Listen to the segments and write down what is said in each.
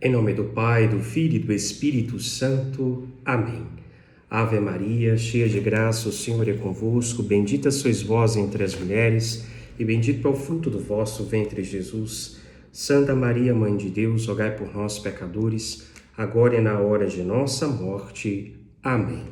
Em nome do Pai, do Filho e do Espírito Santo. Amém. Ave Maria, cheia de graça, o Senhor é convosco. Bendita sois vós entre as mulheres, e bendito é o fruto do vosso ventre, Jesus. Santa Maria, Mãe de Deus, rogai por nós, pecadores, agora e na hora de nossa morte. Amém.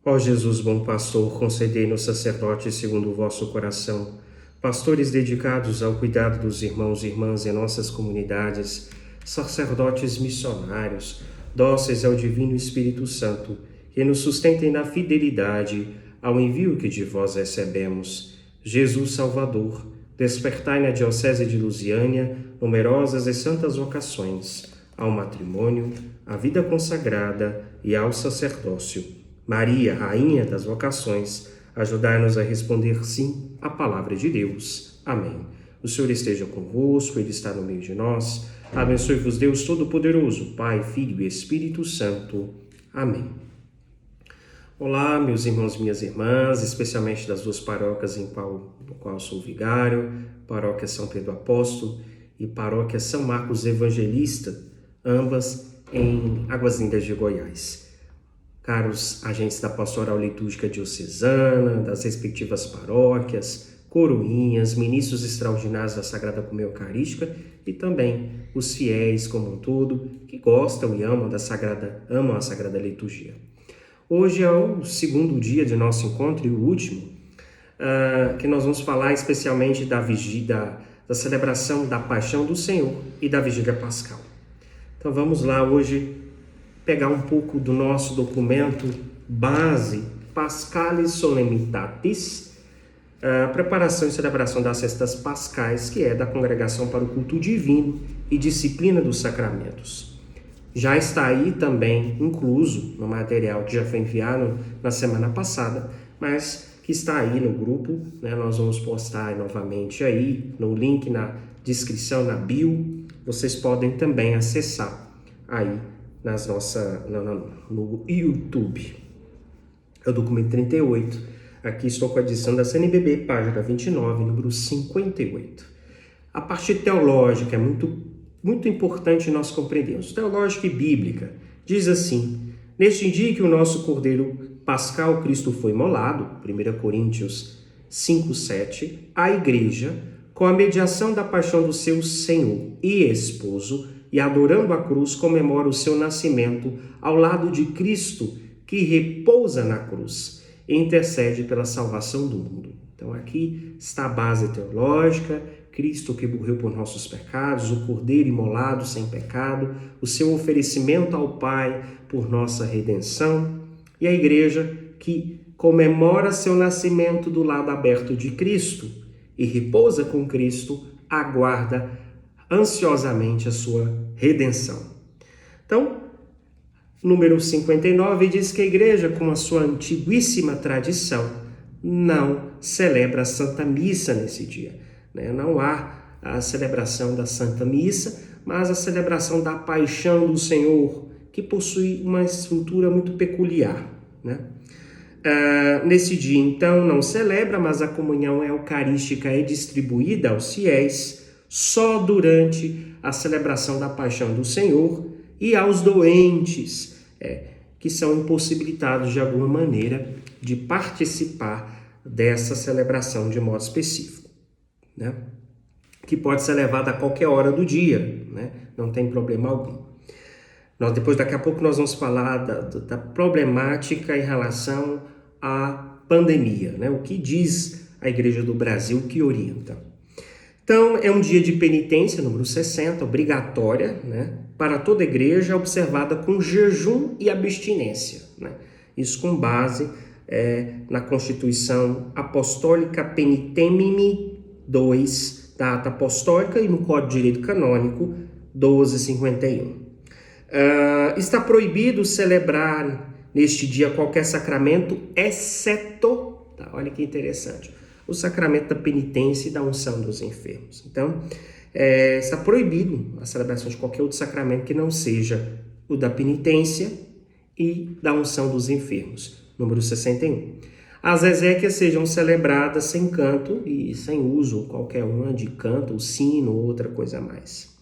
Ó Jesus, bom pastor, concedei-nos sacerdotes segundo o vosso coração, pastores dedicados ao cuidado dos irmãos e irmãs em nossas comunidades, sacerdotes missionários, dóceis ao Divino Espírito Santo, que nos sustentem na fidelidade ao envio que de vós recebemos. Jesus Salvador, despertai na Diocese de Lusiânia numerosas e santas vocações, ao matrimônio, à vida consagrada e ao sacerdócio. Maria, Rainha das vocações, ajudai-nos a responder sim à palavra de Deus. Amém. O Senhor esteja convosco, Ele está no meio de nós. Abençoe-vos Deus Todo-Poderoso, Pai, Filho e Espírito Santo. Amém. Olá, meus irmãos e minhas irmãs, especialmente das duas paróquias no qual sou vigário, Paróquia São Pedro Apóstolo e Paróquia São Marcos Evangelista, ambas em Águas Lindas de Goiás. Caros agentes da Pastoral Litúrgica Diocesana, das respectivas paróquias, coroinhas, ministros extraordinários da Sagrada Comunhão Eucarística e também os fiéis como um todo que gostam e amam a Sagrada Liturgia. Hoje é o segundo dia de nosso encontro e o último, que nós vamos falar especialmente da celebração da Paixão do Senhor e da Vigília Pascal. Então vamos lá hoje pegar um pouco do nosso documento base, Pascalis Solemnitatis, preparação e celebração das festas pascais, que é da Congregação para o Culto Divino e Disciplina dos Sacramentos. Já está aí também incluso no material que já foi enviado na semana passada, mas que está aí no grupo, né? Nós vamos postar novamente aí no link na descrição, na bio. Vocês podem também acessar aí no YouTube. É o documento 38. Aqui estou com a edição da CNBB, página 29, número 58. A parte teológica é muito importante nós compreendermos. Teológica e bíblica. Diz assim: neste dia que o nosso Cordeiro Pascal Cristo foi imolado, 1 Coríntios 5:7, a Igreja, com a mediação da paixão do seu Senhor e Esposo, e adorando a cruz, comemora o seu nascimento ao lado de Cristo, que repousa na cruz e intercede pela salvação do mundo. Então aqui está a base teológica: Cristo que morreu por nossos pecados, o Cordeiro imolado sem pecado, o seu oferecimento ao Pai por nossa redenção, e a Igreja que comemora seu nascimento do lado aberto de Cristo e repousa com Cristo, aguarda ansiosamente a sua redenção. Então, número 59 diz que a Igreja, com a sua antiguíssima tradição, não celebra a Santa Missa nesse dia, né? Não há a celebração da Santa Missa, mas a celebração da Paixão do Senhor, que possui uma estrutura muito peculiar, né? Nesse dia, então, não celebra, mas a comunhão eucarística é distribuída aos fiéis só durante a celebração da Paixão do Senhor e aos doentes, que são impossibilitados de alguma maneira de participar dessa celebração de modo específico, né? Que pode ser levada a qualquer hora do dia, né? Não tem problema algum. Daqui a pouco nós vamos falar da problemática em relação à pandemia, né? O que diz a Igreja do Brasil, que orienta. Então, é um dia de penitência, número 60, obrigatória, né, para toda a igreja, observada com jejum e abstinência, né? Isso com base na Constituição Apostólica Penitemini 2, da Ata Apostólica, e no Código de Direito Canônico 1251. Está proibido celebrar neste dia qualquer sacramento, exceto, tá, olha que interessante, o sacramento da penitência e da unção dos enfermos. Então, está proibido a celebração de qualquer outro sacramento que não seja o da penitência e da unção dos enfermos. Número 61. As exéquias sejam celebradas sem canto e sem uso qualquer uma de canto, ou sino ou outra coisa mais.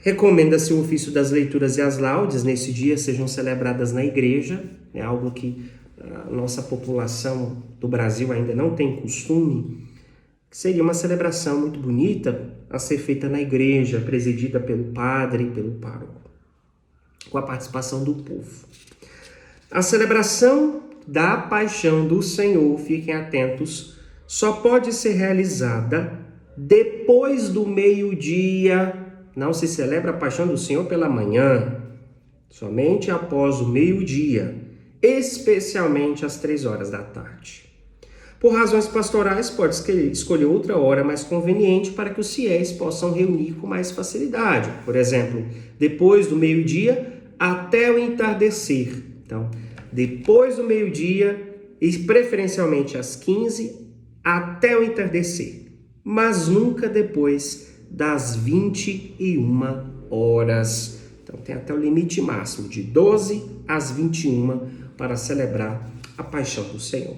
Recomenda-se o ofício das leituras e as laudes, nesse dia sejam celebradas na igreja, é algo que a nossa população do Brasil ainda não tem costume, que seria uma celebração muito bonita a ser feita na igreja, presidida pelo padre e pelo pároco, com a participação do povo. A celebração da Paixão do Senhor, fiquem atentos, só pode ser realizada depois do meio-dia. Não se celebra a Paixão do Senhor pela manhã, somente após o meio-dia, especialmente às 3 horas da tarde. Por razões pastorais, pode escolher outra hora mais conveniente para que os fiéis possam reunir com mais facilidade. Por exemplo, depois do meio-dia até o entardecer. Então, depois do meio-dia e preferencialmente às 15 até o entardecer, mas nunca depois das 21 horas. Então tem até o limite máximo de 12 às 21 para celebrar a Paixão do Senhor.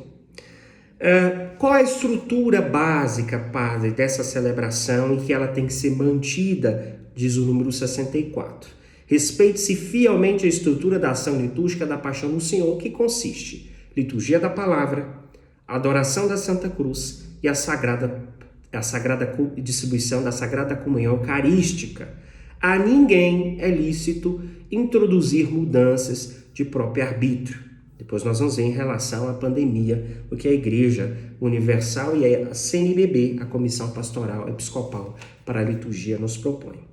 Qual a estrutura básica, padre, dessa celebração e que ela tem que ser mantida, diz o número 64. Respeite-se fielmente a estrutura da ação litúrgica da Paixão do Senhor, que consiste liturgia da palavra, adoração da Santa Cruz e a sagrada distribuição da Sagrada Comunhão Eucarística. A ninguém é lícito introduzir mudanças de próprio arbítrio. Depois nós vamos ver em relação à pandemia, o que a Igreja Universal e a CNBB, a Comissão Pastoral Episcopal para a Liturgia, nos propõe.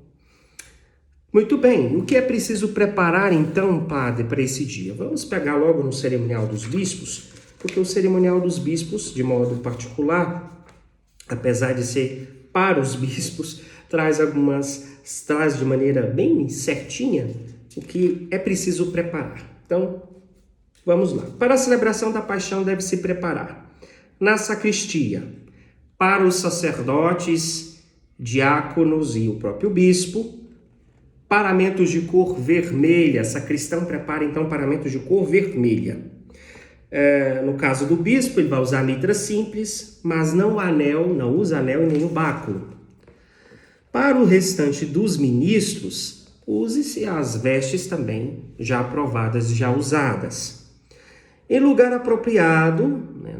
Muito bem, o que é preciso preparar então, padre, para esse dia? Vamos pegar logo no cerimonial dos bispos, porque o cerimonial dos bispos, de modo particular, apesar de ser para os bispos, traz de maneira bem certinha o que é preciso preparar. Então, vamos lá. Para a celebração da Paixão deve-se preparar na sacristia, para os sacerdotes, diáconos e o próprio bispo, paramentos de cor vermelha. Sacristão prepara então paramentos de cor vermelha. No caso do bispo, ele vai usar a mitra simples, mas não usa anel e nem o báculo. Para o restante dos ministros, use-se as vestes também já aprovadas e já usadas. Em lugar apropriado,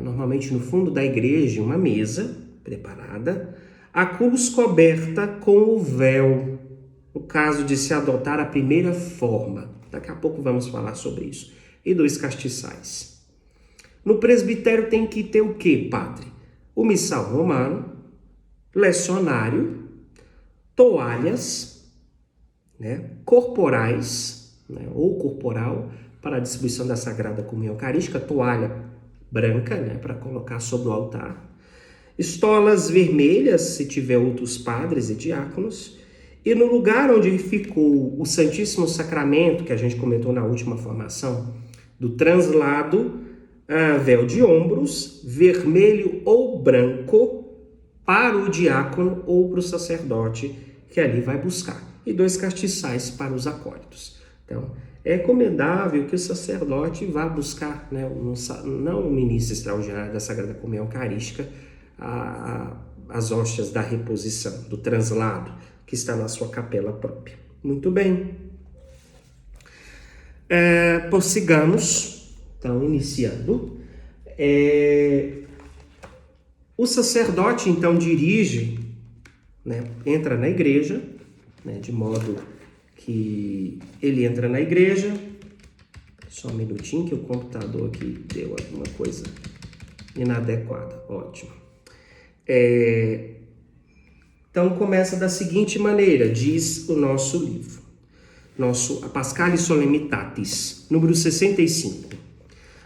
normalmente no fundo da igreja, uma mesa preparada, a cruz coberta com o véu, no caso de se adotar a primeira forma. Daqui a pouco vamos falar sobre isso. E 2 castiçais. No presbitério tem que ter o quê, padre? O missal romano, lecionário, toalhas, corporais, ou corporal, para a distribuição da Sagrada Comunhão Eucarística, toalha branca, para colocar sobre o altar, estolas vermelhas, se tiver outros padres e diáconos, e no lugar onde ficou o Santíssimo Sacramento, que a gente comentou na última formação, do translado, véu de ombros, vermelho ou branco, para o diácono ou para o sacerdote, que ali vai buscar. E 2 castiçais para os acólitos. Então, é recomendável que o sacerdote vá buscar, não o ministro extraordinário da Sagrada Comunhão Eucarística, as hóstias da reposição, do translado, que está na sua capela própria. Muito bem. Prossigamos, então, iniciando. O sacerdote, então, dirige, entra na igreja, de modo que ele entra na igreja. Só um minutinho que o computador aqui deu alguma coisa inadequada. Ótimo. Então começa da seguinte maneira, diz o nosso livro, a Paschalis Solemnitatis, número 65.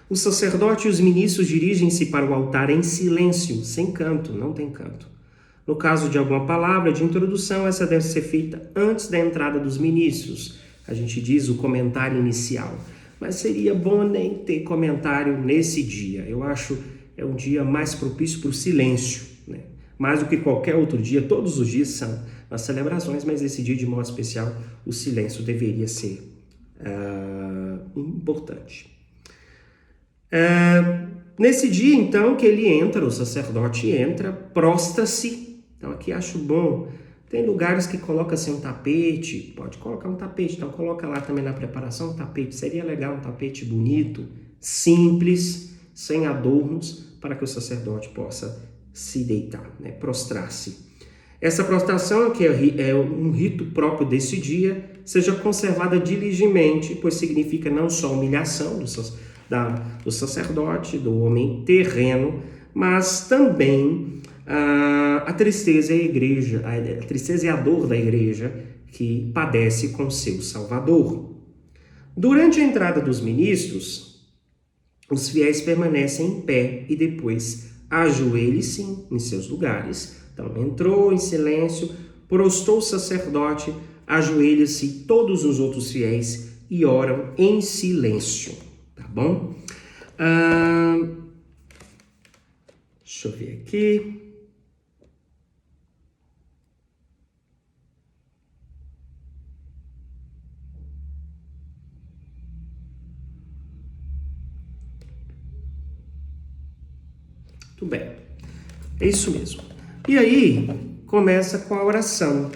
O sacerdote e os ministros dirigem-se para o altar em silêncio, sem canto, não tem canto. No caso de alguma palavra de introdução, essa deve ser feita antes da entrada dos ministros. A gente diz o comentário inicial. Mas seria bom nem ter comentário nesse dia. Eu acho é um dia mais propício para o silêncio, mais do que qualquer outro dia. Todos os dias são as celebrações, mas esse dia de modo especial o silêncio deveria ser importante. Nesse dia, então, que ele entra, o sacerdote entra, prostra-se. Então, aqui acho bom Tem lugares que coloca assim um tapete, pode colocar um tapete, então coloca lá também na preparação um tapete. Seria legal um tapete bonito, simples, sem adornos, para que o sacerdote possa se deitar, né? Prostrar-se. Essa prostração, que é um rito próprio desse dia, seja conservada diligentemente, pois significa não só a humilhação do sacerdote, do homem terreno, mas também a tristeza e a igreja, a tristeza e a dor da igreja que padece com seu Salvador. Durante a entrada dos ministros, os fiéis permanecem em pé e depois ajoelhem-se em seus lugares. Então, entrou em silêncio, prostou o sacerdote, ajoelham-se todos os outros fiéis e oram em silêncio, tá bom? Deixa eu ver aqui. Muito bem, é isso mesmo. E aí, começa com a oração.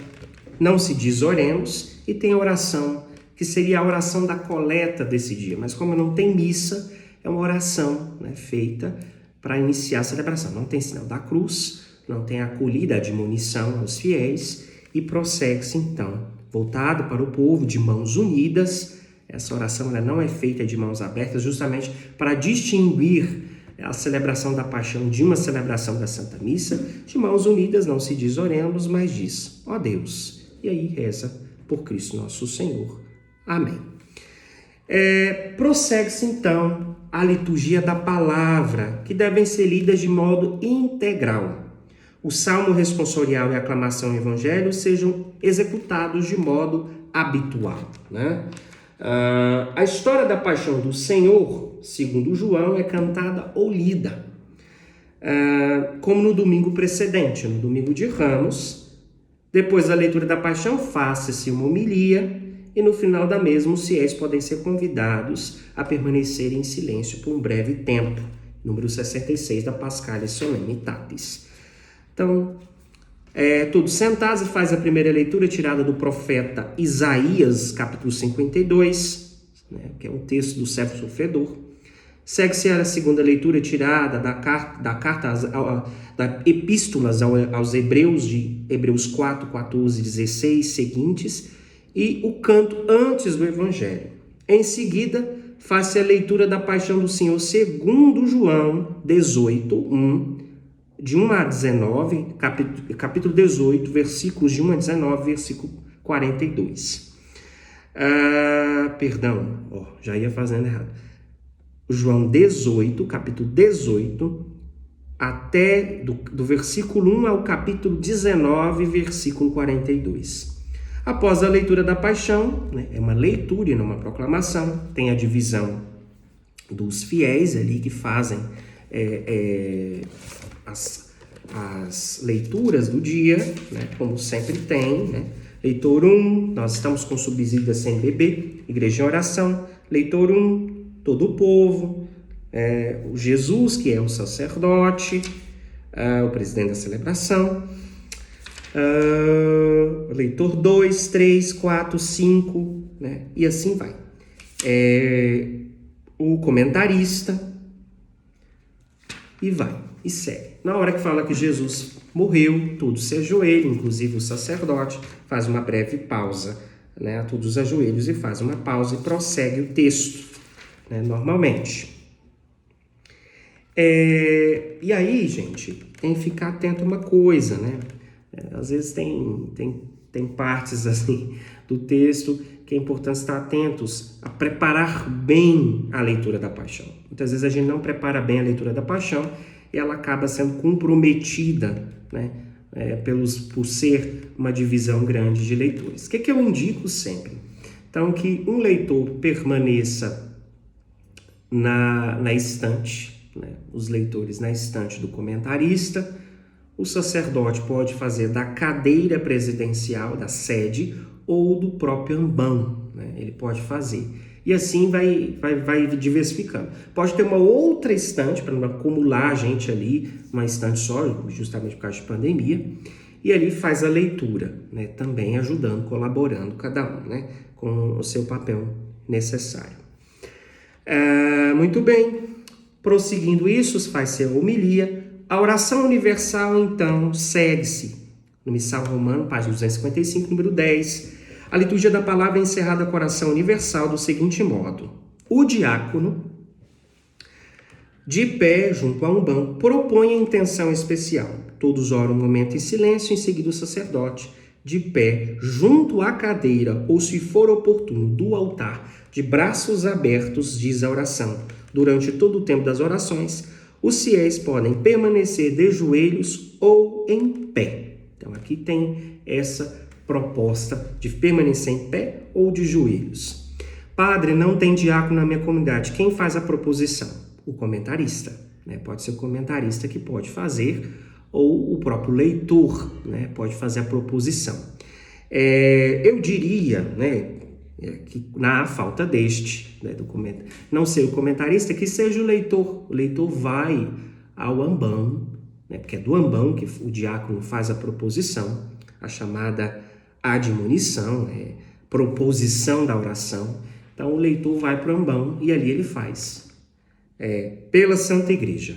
Não se diz oremos, e tem a oração, que seria a oração da coleta desse dia. Mas como não tem missa, é uma oração, né, feita para iniciar a celebração. Não tem sinal da cruz, não tem acolhida, admonição aos fiéis, e prossegue-se então, voltado para o povo, de mãos unidas. Essa oração ela não é feita de mãos abertas, justamente para distinguir a celebração da paixão de uma celebração da Santa Missa. De mãos unidas não se diz oremos, mas diz, ó Deus. E aí reza por Cristo nosso Senhor. Amém. Prossegue-se então a liturgia da palavra, que devem ser lidas de modo integral. O salmo responsorial e a aclamação ao evangelho sejam executados de modo habitual, né? A história da paixão do Senhor, segundo João, é cantada ou lida, como no domingo precedente, no domingo de Ramos. Depois da leitura da paixão, faça-se uma homilia e no final da mesma os fiéis podem ser convidados a permanecer em silêncio por um breve tempo. Número 66 da Paschalis Solemnitatis. Então, todos sentados, e faz a primeira leitura tirada do profeta Isaías, capítulo 52, né, que é um texto do servo sofredor. Segue-se a segunda leitura tirada da epístolas aos Hebreus, de Hebreus 4, 14, 16 seguintes, e o canto antes do Evangelho. Em seguida, faz-se a leitura da paixão do Senhor segundo João 18, 1, de 1 a 19, capítulo 18, versículos de 1 a 19, versículo 42. Já ia fazendo errado. João 18, capítulo 18, até do versículo 1 ao capítulo 19, versículo 42. Após a leitura da paixão, né, é uma leitura e não uma proclamação, tem a divisão dos fiéis ali que fazem as leituras do dia, né, como sempre tem, né? Leitor 1, nós estamos com subsídio da CNBB, Igreja em Oração. Leitor 1, todo o povo, o Jesus, que é o sacerdote, o presidente da celebração. Leitor 2, 3, 4, 5, né? E assim vai. O comentarista, e vai, e segue. Na hora que fala que Jesus morreu, todos se ajoelham, inclusive o sacerdote faz uma breve pausa, né? Todos os ajoelhos e faz uma pausa e prossegue o texto, né? Normalmente. E aí, gente, tem que ficar atento a uma coisa, né? Às vezes tem partes assim do texto que é importante estar atentos a preparar bem a leitura da paixão. Muitas vezes a gente não prepara bem a leitura da paixão e ela acaba sendo comprometida, né, por ser uma divisão grande de leitores. O que eu indico sempre? Então, que um leitor permaneça na estante, né, os leitores na estante do comentarista. O sacerdote pode fazer da cadeira presidencial, da sede, ou do próprio ambão, né? Ele pode fazer. E assim vai diversificando. Pode ter uma outra estante, para não acumular gente ali, uma estante só, justamente por causa de pandemia. e ali faz a leitura, né? Também ajudando, colaborando cada um, né? Com o seu papel necessário. Muito bem, prosseguindo isso, faz-se a homilia. A oração universal, então, segue-se no Missal Romano, página 255, número 10. A liturgia da palavra é encerrada com a oração universal do seguinte modo: o diácono, de pé junto a um banco, propõe a intenção especial. Todos oram um momento em silêncio, em seguida o sacerdote, de pé junto à cadeira, ou se for oportuno, do altar, de braços abertos, diz a oração. Durante todo o tempo das orações, os fiéis podem permanecer de joelhos ou em pé. Então aqui tem essa proposta de permanecer em pé ou de joelhos. Padre, não tem diácono na minha comunidade. Quem faz a proposição? O comentarista, né? Pode ser o comentarista que pode fazer, ou o próprio leitor, né? Pode fazer a proposição. Eu diria, né, que na falta deste, né, não ser o comentarista, que seja o leitor. O leitor vai ao ambão, né, porque é do ambão que o diácono faz a proposição, a chamada admonição, proposição da oração. Então o leitor vai para o ambão e ali ele faz. Pela Santa Igreja.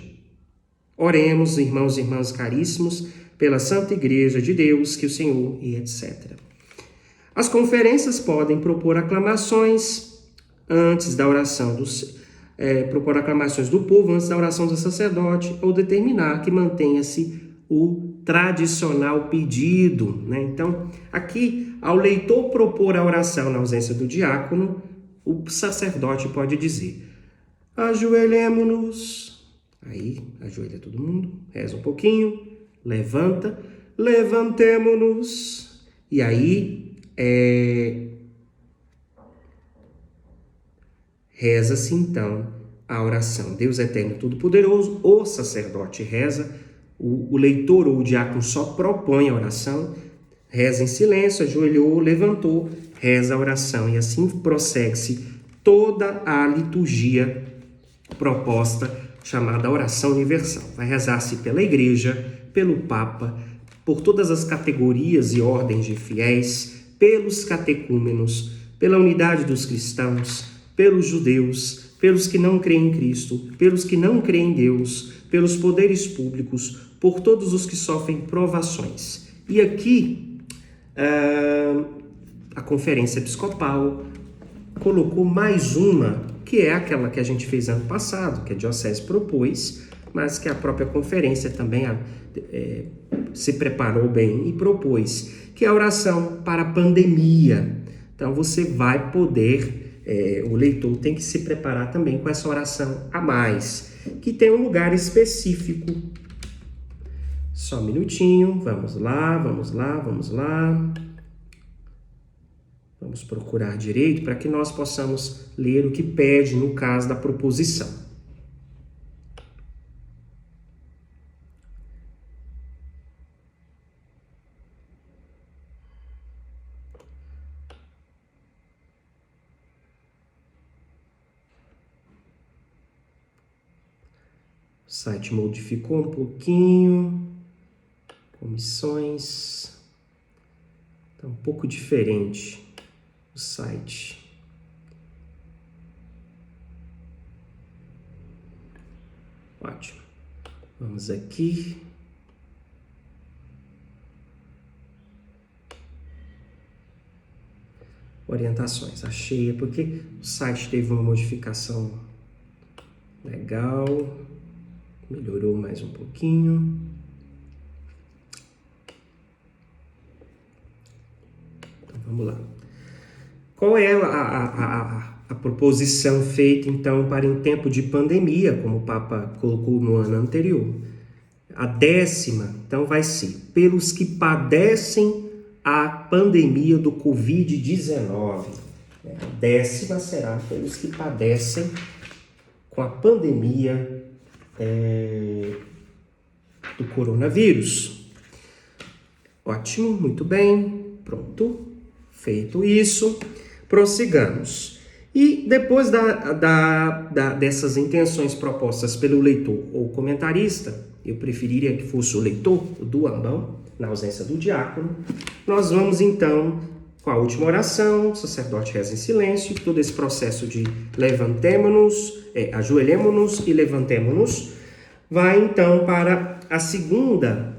Oremos, irmãos e irmãs caríssimos, pela Santa Igreja de Deus, que o Senhor e etc. As conferências podem propor aclamações antes da oração propor aclamações do povo antes da oração do sacerdote, ou determinar que mantenha-se o tradicional pedido, né? Então, aqui, ao leitor propor a oração na ausência do diácono, o sacerdote pode dizer: ajoelhemo-nos. Aí, ajoelha todo mundo, reza um pouquinho, levantemo-nos. E aí, reza-se então a oração. Deus eterno todo-poderoso, o sacerdote reza, o leitor ou o diácono só propõe a oração, reza em silêncio, ajoelhou, levantou, reza a oração. E assim prossegue-se toda a liturgia proposta, chamada oração universal. Vai rezar-se pela Igreja, pelo Papa, por todas as categorias e ordens de fiéis, pelos catecúmenos, pela unidade dos cristãos, pelos judeus, pelos que não creem em Cristo, pelos que não creem em Deus, pelos poderes públicos, por todos os que sofrem provações. E aqui, a Conferência Episcopal colocou mais uma, que é aquela que a gente fez ano passado, que a Diocese propôs, mas que a própria conferência também se preparou bem e propôs, que é a oração para a pandemia. Então você vai poder, o leitor tem que se preparar também com essa oração a mais, que tem um lugar específico. Só um minutinho, vamos lá. Vamos procurar direito para que nós possamos ler o que pede no caso da proposição. O site modificou um pouquinho. Comissões. Está um pouco diferente o site. Ótimo. Vamos aqui. Orientações. Achei, porque o site teve uma modificação legal. Melhorou mais um pouquinho. Então, vamos lá. Qual é a proposição feita, então, para em tempo de pandemia, como o Papa colocou no ano anterior? A 10ª, então, vai ser pelos que padecem a pandemia do Covid-19. A 10ª será pelos que padecem com a pandemia do coronavírus. Ótimo, muito bem, pronto, feito isso, prossigamos. E depois dessas intenções propostas pelo leitor ou comentarista, eu preferiria que fosse o leitor do ambão, na ausência do diácono. Nós vamos então com a última oração, o sacerdote reza em silêncio, todo esse processo de ajoelhemo-nos e levantemo-nos, vai então para a segunda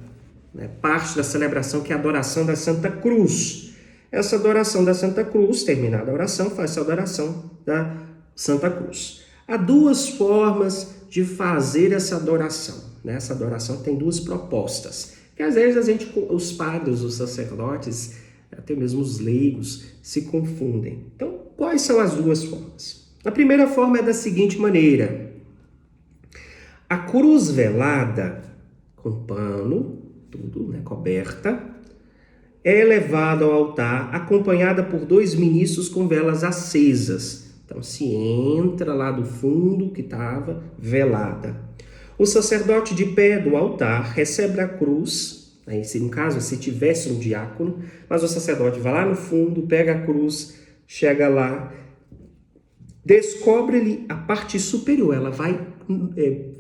parte da celebração, que é a adoração da Santa Cruz. Essa adoração da Santa Cruz, terminada a oração, faz a adoração da Santa Cruz. Há duas formas de fazer essa adoração. Essa adoração tem duas propostas, que às vezes os padres, os sacerdotes, até mesmo os leigos, se confundem. Então, quais são as duas formas? A primeira forma é da seguinte maneira: a cruz velada, com pano, tudo, coberta, é levada ao altar, acompanhada por 2 ministros com velas acesas. Então, se entra lá do fundo que estava velada. O sacerdote de pé do altar recebe a cruz. No caso, se tivesse um diácono, mas o sacerdote vai lá no fundo, pega a cruz, chega lá, descobre-lhe a parte superior, ela vai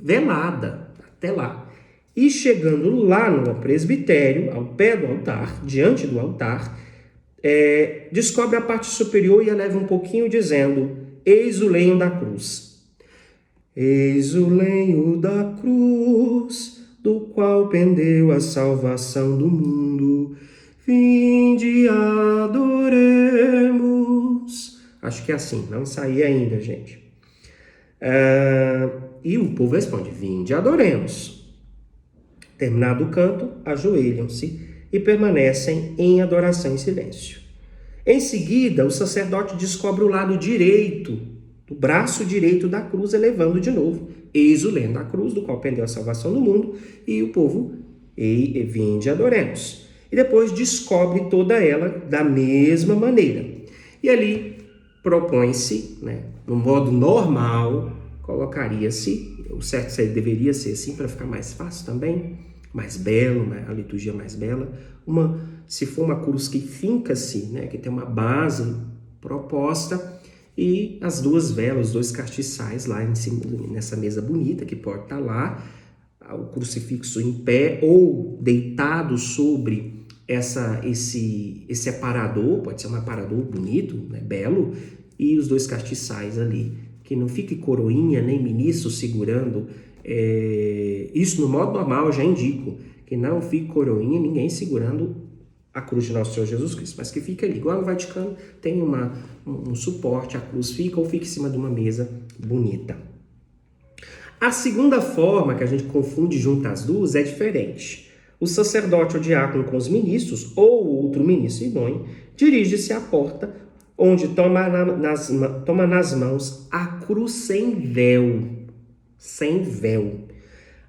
velada até lá. E chegando lá no presbitério, ao pé do altar, diante do altar, descobre a parte superior e eleva um pouquinho dizendo: eis o lenho da cruz. Eis o lenho da cruz, do qual pendeu a salvação do mundo. Vinde, adoremos. Acho que é assim, não saí ainda, gente. E o povo responde: vinde, adoremos. Terminado o canto, ajoelham-se e permanecem em adoração em silêncio. Em seguida, o sacerdote descobre o lado direito, do braço direito da cruz, elevando de novo: eis o lenho da cruz, do qual pendeu a salvação do mundo, e o povo: vinde, adoremos. E depois descobre toda ela da mesma maneira. E ali propõe-se, no modo normal, colocaria-se, o certo deveria ser assim para ficar mais fácil também, mais belo, a liturgia mais bela, se for uma cruz que finca-se, que tem uma base proposta, e as 2 velas, os 2 castiçais lá em cima, nessa mesa bonita que pode estar lá, o crucifixo em pé ou deitado sobre esse aparador, pode ser um aparador bonito, belo, e os 2 castiçais ali, que não fique coroinha nem ministro segurando. Isso no modo normal eu já indico, que não fique coroinha, ninguém segurando a cruz de Nosso Senhor Jesus Cristo, mas que fica ali, igual no Vaticano, tem um suporte, a cruz fica em cima de uma mesa bonita. A segunda forma, que a gente confunde junto as duas, é diferente. O sacerdote ou diácono com os ministros, ou outro ministro idôneo, dirige-se à porta, onde toma nas mãos a cruz sem véu,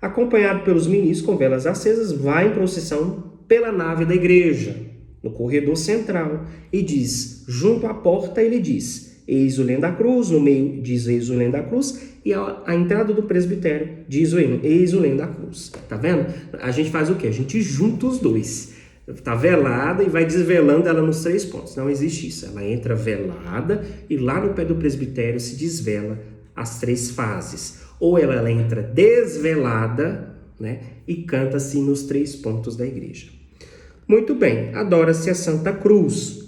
acompanhado pelos ministros com velas acesas, vai em procissão pela nave da igreja, no corredor central, e diz, junto à porta, ele diz: eis o lenho da cruz, no meio diz eis o lenho da cruz, e a entrada do presbitério diz eis o lenho da cruz. Tá vendo? A gente faz o quê? A gente junta os dois. Tá velada e vai desvelando ela nos 3 pontos. Não existe isso. Ela entra velada e lá no pé do presbitério se desvela as 3 fases. Ou ela entra desvelada, e canta-se nos 3 pontos da igreja. Muito bem, adora-se a Santa Cruz.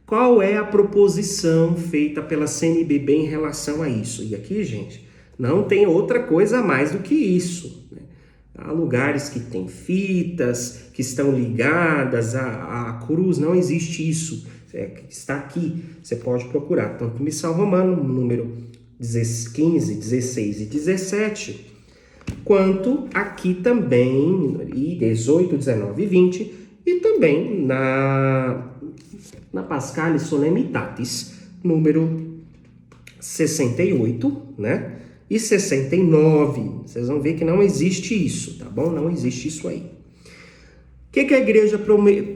Qual é a proposição feita pela CNBB em relação a isso? E aqui, gente, não tem outra coisa a mais do que isso. Há lugares que tem fitas, que estão ligadas à cruz, não existe isso. Está aqui, você pode procurar, tanto Missal Romano, número 15, 16 e 17, quanto aqui também, e 18, 19 e 20, e também na Paschalis Solemnitatis, número 68, e 69. Vocês vão ver que não existe isso, tá bom? Não existe isso aí. O que a igreja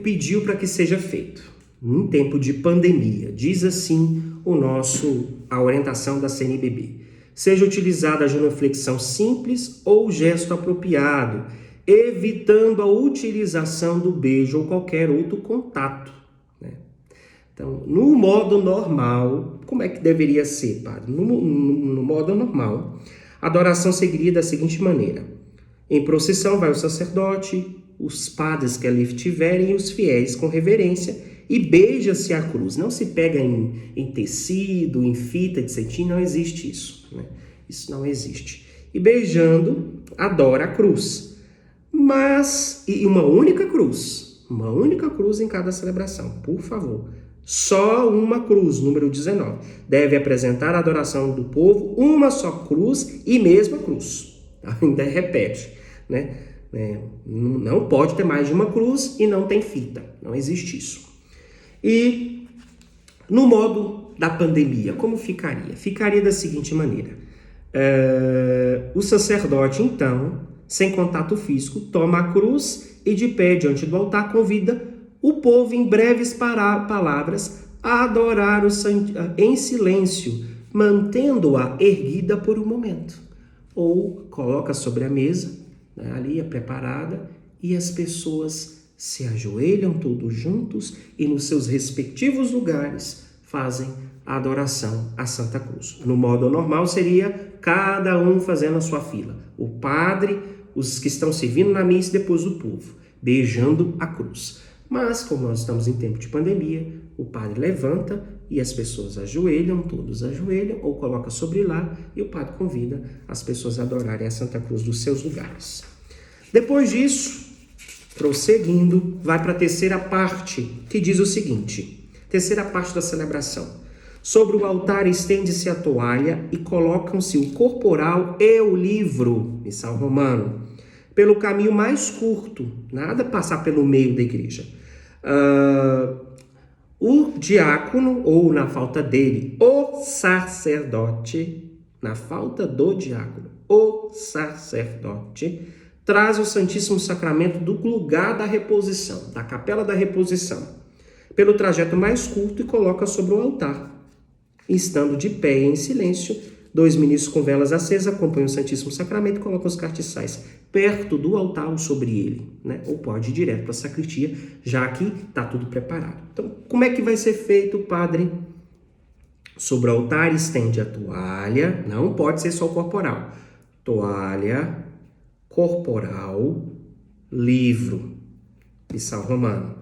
pediu para que seja feito? Em tempo de pandemia, diz assim a orientação da CNBB: seja utilizada a genuflexão simples ou gesto apropriado, evitando a utilização do beijo ou qualquer outro contato. Então, no modo normal, como é que deveria ser, padre? No modo normal, a adoração seguiria da seguinte maneira: em procissão vai o sacerdote, os padres que ali estiverem e os fiéis com reverência, e beija-se a cruz. Não se pega em tecido, em fita de cetim, não existe isso, né? Isso não existe. E beijando, adora a cruz. Mas, e uma única cruz em cada celebração, por favor. Só uma cruz, número 19. Deve apresentar a adoração do povo, uma só cruz e mesma cruz. Ainda repete, né? Não pode ter mais de uma cruz e não tem fita. Não existe isso. E no modo da pandemia, como ficaria? Ficaria da seguinte maneira. O sacerdote, então, sem contato físico, toma a cruz e de pé diante do altar convida o povo em breves palavras a adorar em silêncio, mantendo-a erguida por um momento. Ou coloca sobre a mesa, né, ali preparada, e as pessoas se ajoelham todos juntos e nos seus respectivos lugares fazem a adoração à Santa Cruz. No modo normal seria cada um fazendo a sua fila. O padre, os que estão servindo na missa e depois o povo, beijando a cruz. Mas, como nós estamos em tempo de pandemia, o padre levanta e as pessoas ajoelham, todos ajoelham, ou coloca sobre lá, e o padre convida as pessoas a adorarem a Santa Cruz dos seus lugares. Depois disso, prosseguindo, vai para a terceira parte, que diz o seguinte, terceira parte da celebração. Sobre o altar estende-se a toalha e colocam-se o corporal e o livro, missal romano, pelo caminho mais curto, nada passar pelo meio da igreja. O diácono, ou na falta dele, o sacerdote, na falta do diácono, o sacerdote, traz o Santíssimo Sacramento do lugar da reposição, da capela da reposição, pelo trajeto mais curto e coloca sobre o altar. Estando de pé e em silêncio, 2 ministros com velas acesas acompanham o Santíssimo Sacramento e colocam os castiçais perto do altar ou sobre ele, né? Ou pode ir direto para a sacristia, já que está tudo preparado. Então, como é que vai ser feito, padre? Sobre o altar estende a toalha, não pode ser só o corporal. Toalha, corporal, livro, missal romano.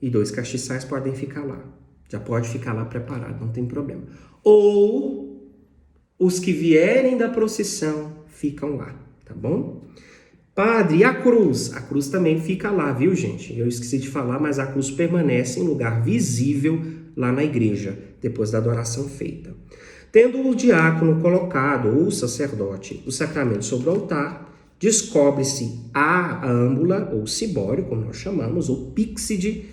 E 2 castiçais podem ficar lá. Já pode ficar lá preparado, não tem problema. Ou os que vierem da procissão ficam lá, tá bom? Padre, e a cruz? A cruz também fica lá, viu, gente? Eu esqueci de falar, mas a cruz permanece em lugar visível lá na igreja, depois da adoração feita. Tendo o diácono colocado, ou o sacerdote, o sacramento sobre o altar, descobre-se a âmbula, ou cibório, como nós chamamos, ou píxide.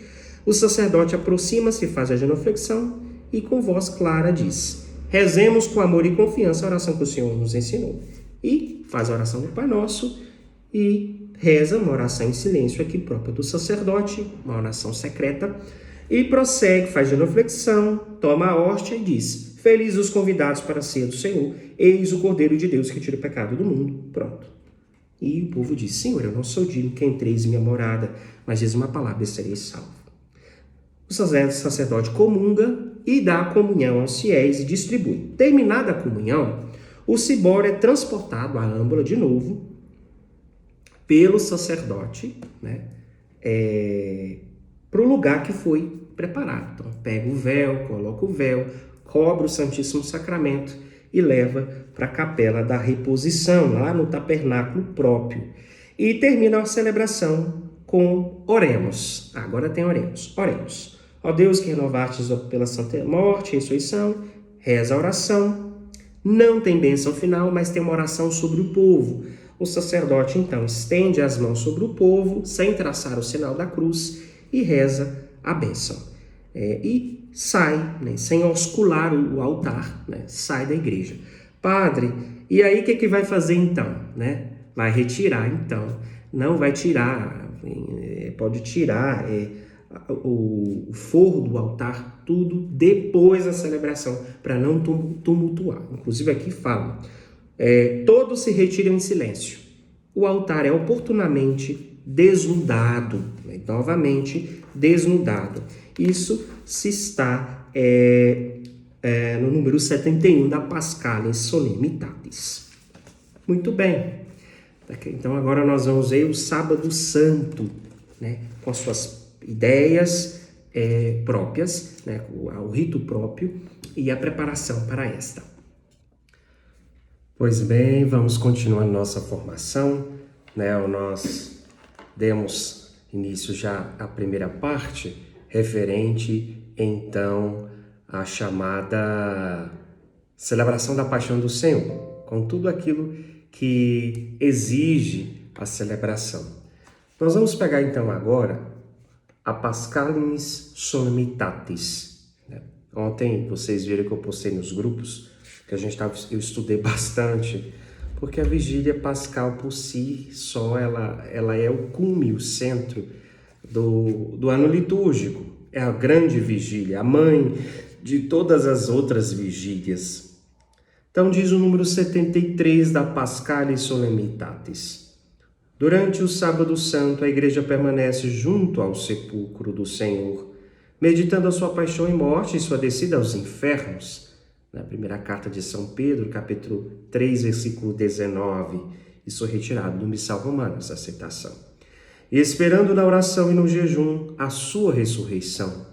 O sacerdote aproxima-se, faz a genuflexão e com voz clara diz: rezemos com amor e confiança a oração que o Senhor nos ensinou. E faz a oração do Pai Nosso e reza uma oração em silêncio aqui própria do sacerdote, uma oração secreta, e prossegue, faz genuflexão, toma a hóstia e diz: felizes os convidados para a ceia do Senhor, eis o Cordeiro de Deus que tira o pecado do mundo. Pronto. E o povo diz: Senhor, eu não sou digno que entreis em minha morada, mas diz uma palavra e sereis salvo. O sacerdote comunga e dá a comunhão aos fiéis e distribui. Terminada a comunhão, o cibório é transportado, a âmbula de novo, pelo sacerdote, né, para o lugar que foi preparado. Então, pega o véu, coloca o véu, cobre o Santíssimo Sacramento e leva para a capela da reposição, lá no tabernáculo próprio. E termina a celebração com oremos. Agora tem oremos. Oremos. Ó Deus que renovastes pela santa morte e ressurreição, reza a oração. Não tem bênção final, mas tem uma oração sobre o povo. O sacerdote, então, estende as mãos sobre o povo, sem traçar o sinal da cruz, e reza a bênção. E sai, né, sem oscular o altar, né, sai da igreja. Padre, e aí o que vai fazer então? Né? Vai retirar, então. Não vai tirar, pode tirar o forro do altar, tudo depois da celebração, para não tumultuar. Inclusive aqui fala, todos se retiram em silêncio. O altar é oportunamente desnudado, né? Novamente desnudado. Isso se está no número 71 da Paschalis Solemnitatis. Muito bem. Então agora nós vamos ver o Sábado Santo, né? Com as suas ideias próprias, né? O rito próprio e a preparação para esta. Pois bem, vamos continuar nossa formação, né? Nós demos início já à primeira parte, referente então à chamada celebração da Paixão do Senhor, com tudo aquilo que exige a celebração. Nós vamos pegar então agora a Paschalinis Solemnitatis. Ontem vocês viram que eu postei nos grupos que eu estudei bastante, porque a vigília pascal por si só ela é o cume, o centro do ano litúrgico. É a grande vigília, a mãe de todas as outras vigílias. Então diz o número 73 da Paschalinis Solemnitatis. Durante o Sábado Santo, a Igreja permanece junto ao sepulcro do Senhor, meditando a sua paixão e morte e sua descida aos infernos. Na primeira carta de São Pedro, capítulo 3, versículo 19. Isso é retirado do Missal Romano, essa citação. E esperando na oração e no jejum a sua ressurreição.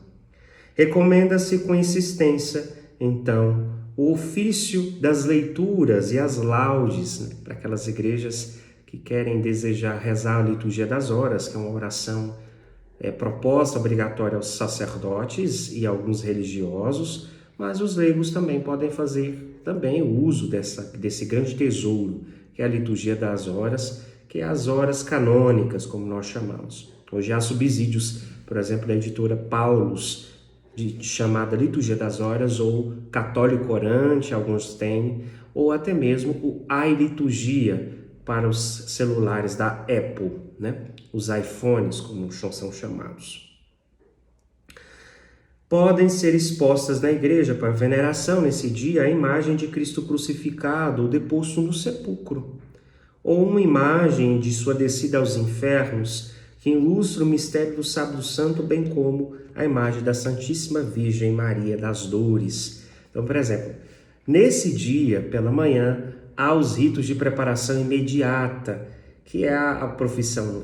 Recomenda-se com insistência, então, o ofício das leituras e as laudes, né, para aquelas igrejas que querem desejar rezar a liturgia das horas, que é uma oração proposta obrigatória aos sacerdotes e alguns religiosos, mas os leigos também podem fazer também o uso desse grande tesouro, que é a liturgia das horas, que é as horas canônicas, como nós chamamos. Hoje há subsídios, por exemplo, da editora Paulus, chamada Liturgia das Horas, ou Católico Orante, alguns têm, ou até mesmo o iLiturgia para os celulares da Apple, né? Os iPhones, como são chamados. Podem ser expostas na igreja para veneração nesse dia a imagem de Cristo crucificado ou deposto no sepulcro, ou uma imagem de sua descida aos infernos que ilustra o mistério do Sábado Santo, bem como a imagem da Santíssima Virgem Maria das Dores. Então, por exemplo, nesse dia, pela manhã, há os ritos de preparação imediata, que é a profissão,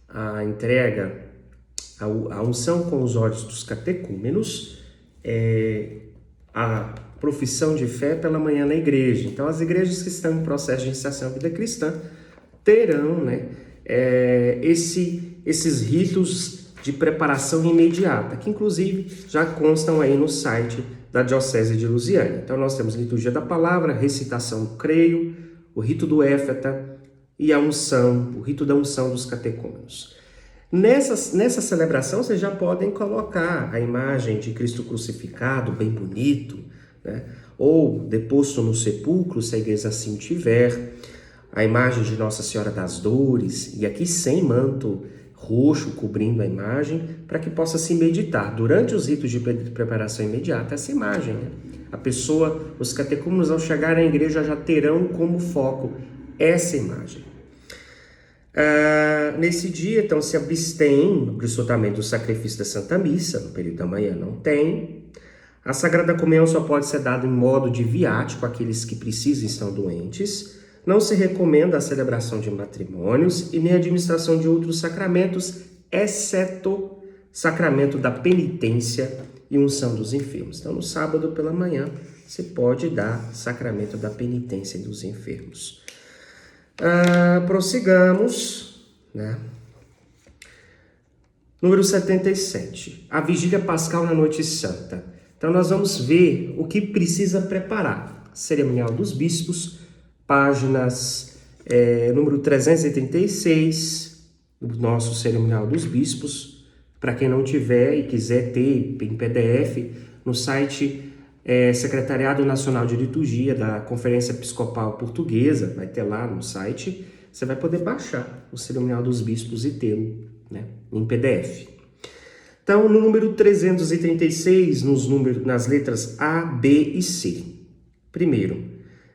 a entrega, a unção com os olhos dos catecúmenos, a profissão de fé pela manhã na igreja. Então, as igrejas que estão em processo de iniciação à vida cristã terão, né, esses ritos de preparação imediata, que inclusive já constam aí no site da Diocese de Lusiânia. Então nós temos liturgia da palavra, recitação do creio, o rito do éfeta e a unção, o rito da unção dos catecúmenos. Nessa celebração vocês já podem colocar a imagem de Cristo crucificado, bem bonito, né? Ou deposto no sepulcro, se a igreja assim tiver, a imagem de Nossa Senhora das Dores, e aqui sem manto roxo cobrindo a imagem, para que possa se meditar durante os ritos de preparação imediata essa imagem, né? A pessoa, os catecúmenos ao chegarem à igreja já terão como foco essa imagem. Nesse dia, então, se abstém do absolutamente do sacrifício da Santa Missa, no período da manhã não tem. A Sagrada Comunhão só pode ser dada em modo de viático àqueles que precisam e estão doentes. Não se recomenda a celebração de matrimônios e nem a administração de outros sacramentos, exceto sacramento da penitência e unção dos enfermos. Então, no sábado pela manhã, se pode dar sacramento da penitência e dos enfermos. Prossigamos, né? Número 77, a Vigília Pascal na Noite Santa. Então, nós vamos ver o que precisa preparar. Cerimonial dos Bispos, páginas número 336, do nosso Cerimonial dos Bispos. Para quem não tiver e quiser ter em PDF, no site Secretariado Nacional de Liturgia da Conferência Episcopal Portuguesa, vai ter lá no site, você vai poder baixar o Cerimonial dos Bispos e tê-lo, né, em PDF. Então, no número 336, nas letras A, B e C. Primeiro,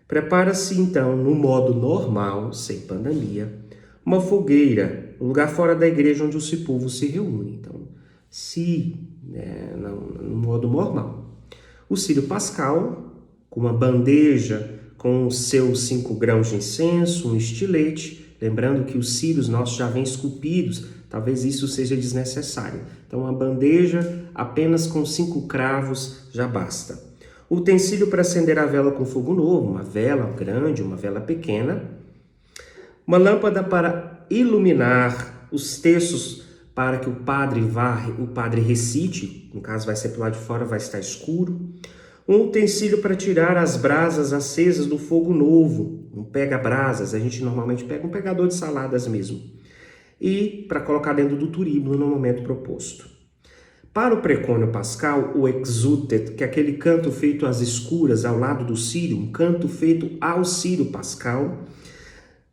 prepara-se então, no modo normal, sem pandemia, uma fogueira, um lugar fora da igreja onde o povo se reúne. Então, no modo normal. O círio pascal, com uma bandeja com os seus 5 grãos de incenso, um estilete, lembrando que os círios nossos já vêm esculpidos, talvez isso seja desnecessário. Então, uma bandeja apenas com 5 cravos já basta. O utensílio para acender a vela com fogo novo, uma vela grande, uma vela pequena. Uma lâmpada para iluminar os textos para que o padre recite, no caso vai ser pelo lado de fora, vai estar escuro. Um utensílio para tirar as brasas acesas do fogo novo, um pega-brasas, a gente normalmente pega um pegador de saladas mesmo. E para colocar dentro do turíbulo no momento proposto. Para o precônio pascal, o exútet, que é aquele canto feito às escuras ao lado do círio, um canto feito ao círio pascal,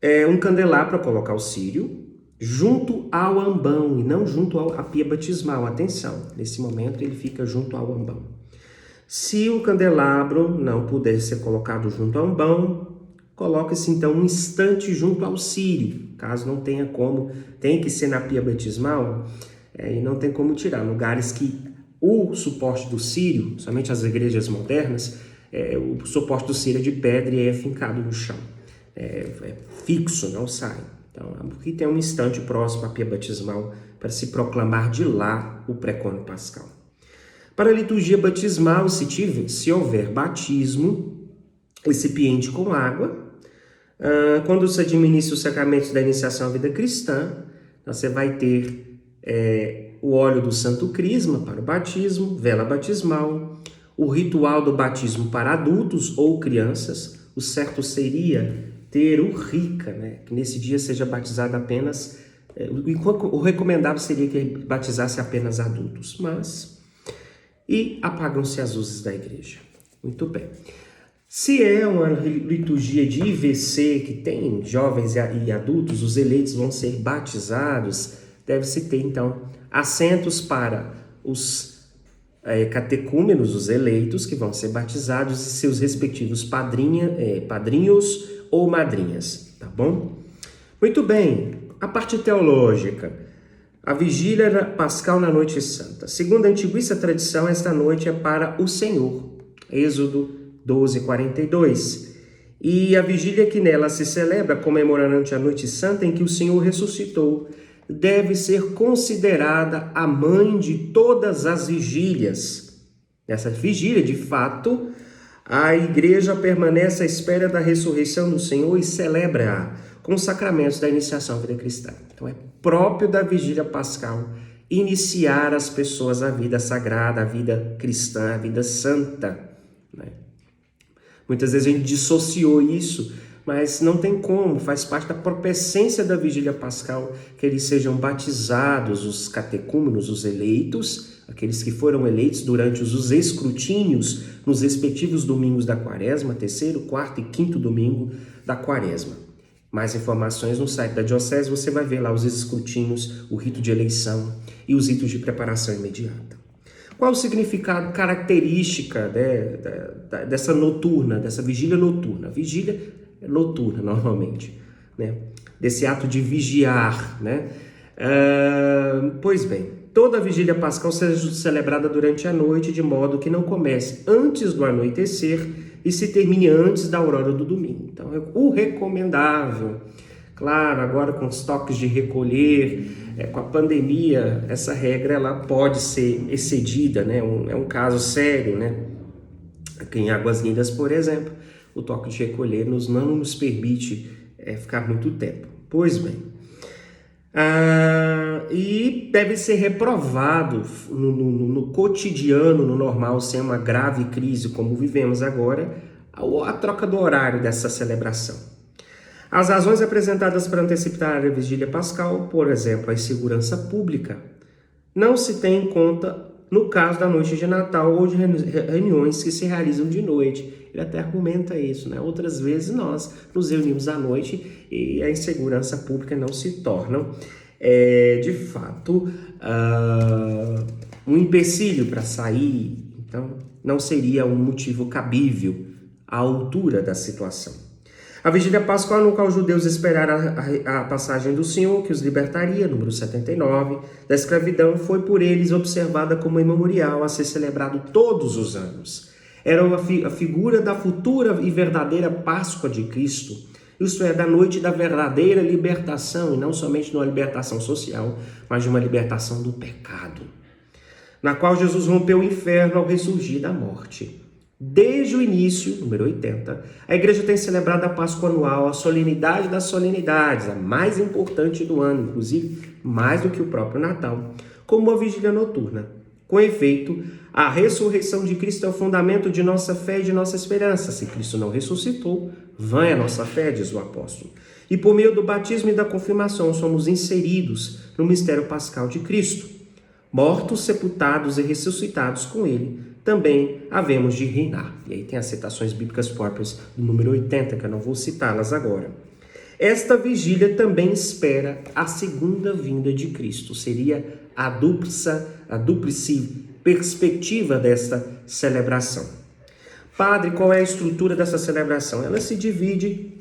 é um candelabro para colocar o círio, junto ao ambão e não junto à pia batismal. Atenção, nesse momento ele fica junto ao ambão. Se o candelabro não puder ser colocado junto ao ambão, coloque-se então um instante junto ao círio. Caso não tenha como, tem que ser na pia batismal, e não tem como tirar. Lugares que o suporte do círio, somente as igrejas modernas, o suporte do círio é de pedra e é fincado no chão. É fixo, não sai. Então, aqui tem um instante próximo à pia batismal para se proclamar de lá o precônio pascal. Para a liturgia batismal, se houver batismo, recipiente com água. Quando se administra os sacramentos da iniciação à vida cristã, você vai ter o óleo do Santo Crisma para o batismo, vela batismal, o ritual do batismo para adultos ou crianças. O certo seria ter o rica, né? Que nesse dia seja batizado apenas... o recomendável seria que batizasse apenas adultos, mas... E apagam-se as luzes da igreja. Muito bem. Se é uma liturgia de IVC, que tem jovens e adultos, os eleitos vão ser batizados, deve-se ter, então, assentos para os catecúmenos, os eleitos, que vão ser batizados, e seus respectivos padrinhos ou madrinhas, tá bom? Muito bem, a parte teológica. A vigília pascal na noite santa. Segundo a antiguíssima tradição, esta noite é para o Senhor. Êxodo 12:42. E a vigília que nela se celebra, comemorando a noite santa em que o Senhor ressuscitou, deve ser considerada a mãe de todas as vigílias. Nessa vigília, de fato, a igreja permanece à espera da ressurreição do Senhor e celebra-a com os sacramentos da iniciação à vida cristã. Então é próprio da vigília pascal iniciar as pessoas à vida sagrada, à vida cristã, à vida santa, né? Muitas vezes a gente dissociou isso, mas não tem como, faz parte da própria essência da vigília pascal que eles sejam batizados, os catecúmenos, os eleitos, aqueles que foram eleitos durante os escrutínios nos respectivos domingos da quaresma, terceiro, quarto e quinto domingo da quaresma. Mais informações no site da Diocese, você vai ver lá os escrutínios, o rito de eleição e os ritos de preparação imediata. Qual o significado, característica dessa noturna, dessa vigília noturna? Vigília é noturna, normalmente, né? Desse ato de vigiar, né? Pois bem, toda a vigília pascal seja celebrada durante a noite, de modo que não comece antes do anoitecer e se termine antes da aurora do domingo. Então, é o recomendável. Claro, agora com os toques de recolher, com a pandemia, essa regra ela pode ser excedida, né? É um caso sério, né? Aqui em Águas Lindas, por exemplo, o toque de recolher não nos permite ficar muito tempo. Pois bem, e deve ser reprovado no cotidiano, no normal, sem uma grave crise como vivemos agora, a troca do horário dessa celebração. As razões apresentadas para antecipar a vigília pascal, por exemplo, a insegurança pública, não se tem em conta no caso da noite de Natal ou de reuniões que se realizam de noite. Ele até argumenta isso, né? Outras vezes nós nos reunimos à noite e a insegurança pública não se torna, de fato, um empecilho para sair. Então, não seria um motivo cabível à altura da situação. A vigília pascal, no qual os judeus esperaram a passagem do Senhor, que os libertaria, número 79, da escravidão, foi por eles observada como memorial a ser celebrado todos os anos. Era a figura da futura e verdadeira Páscoa de Cristo, isto é, da noite da verdadeira libertação, e não somente de uma libertação social, mas de uma libertação do pecado, na qual Jesus rompeu o inferno ao ressurgir da morte. Desde o início, número 80, a igreja tem celebrado a Páscoa anual, a solenidade das solenidades, a mais importante do ano, inclusive mais do que o próprio Natal, como uma vigília noturna. Com efeito, a ressurreição de Cristo é o fundamento de nossa fé e de nossa esperança. Se Cristo não ressuscitou, vã é a nossa fé, diz o apóstolo. E por meio do batismo e da confirmação somos inseridos no mistério pascal de Cristo. Mortos, sepultados e ressuscitados com ele, também havemos de reinar. E aí tem as citações bíblicas próprias do número 80, que eu não vou citá-las agora. Esta vigília também espera a segunda vinda de Cristo. Seria a dúplice perspectiva desta celebração. Padre, qual é a estrutura dessa celebração? Ela se divide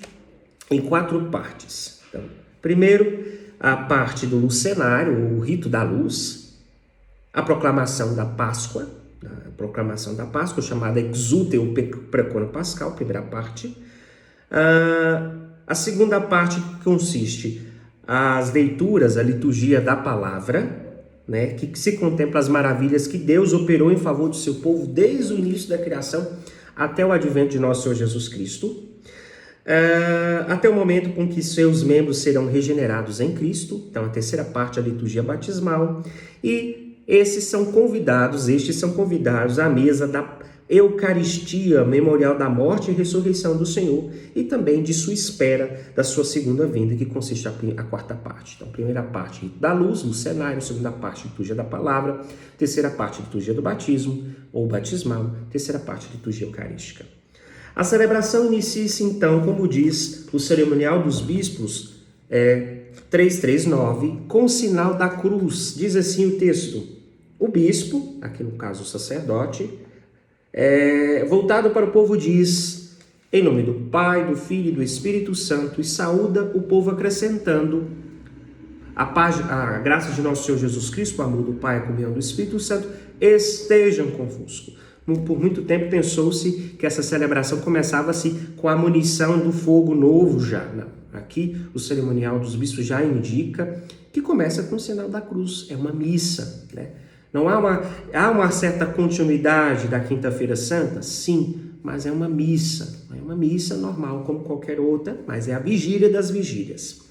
em 4 partes. Então, primeiro, a parte do lucenário, o rito da luz, a proclamação da Páscoa, chamada Exulteu Precono Pascal, primeira parte. A segunda parte consiste as leituras, a liturgia da palavra, né, que se contempla as maravilhas que Deus operou em favor do seu povo desde o início da criação até o advento de nosso Senhor Jesus Cristo, até o momento com que seus membros serão regenerados em Cristo. Então, a terceira parte, a liturgia batismal, e estes são convidados à mesa da Eucaristia, memorial da morte e ressurreição do Senhor, e também de sua espera da sua segunda vinda, que consiste a quarta parte. Então, primeira parte da luz, no cenário, segunda parte, liturgia da palavra, terceira parte, liturgia do batismo, ou batismal, terceira parte, liturgia eucarística. A celebração inicia-se, então, como diz o cerimonial dos bispos, 339, com o sinal da cruz. Diz assim o texto: o bispo, aqui no caso o sacerdote, voltado para o povo, diz: em nome do Pai, do Filho e do Espírito Santo, e saúda o povo acrescentando: a graça de nosso Senhor Jesus Cristo, o amor do Pai, a comunhão do Espírito Santo, estejam convosco. Por muito tempo pensou-se que essa celebração começava-se com a munição do fogo novo já. Não. Aqui o cerimonial dos bispos já indica que começa com o sinal da cruz. É uma missa, né? Não há uma certa continuidade da Quinta-feira Santa? Sim, mas é uma missa. É uma missa normal, como qualquer outra, mas é a vigília das vigílias.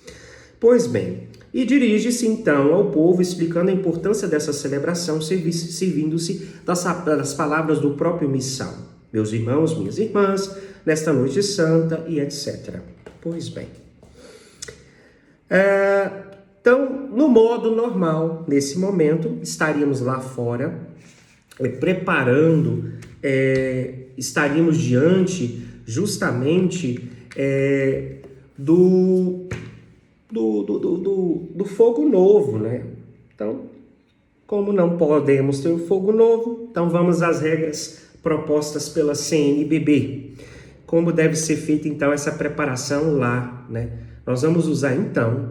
Pois bem, e dirige-se então ao povo, explicando a importância dessa celebração, servindo-se das palavras do próprio missal. Meus irmãos, minhas irmãs, nesta noite santa e etc. Pois bem. Então, no modo normal, nesse momento, estaríamos lá fora, preparando, estaríamos diante justamente do fogo novo, né? Então, como não podemos ter o fogo novo, então vamos às regras propostas pela CNBB. Como deve ser feita, então, essa preparação lá, né? Nós vamos usar, então,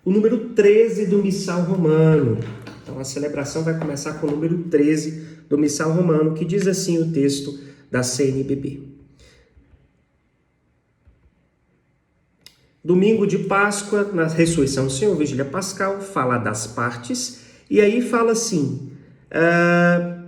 o número 13 do Missal Romano. Então, a celebração vai começar com o número 13 do Missal Romano, que diz assim o texto da CNBB. Domingo de Páscoa, na ressurreição do Senhor, vigília pascal, fala das partes, e aí fala assim: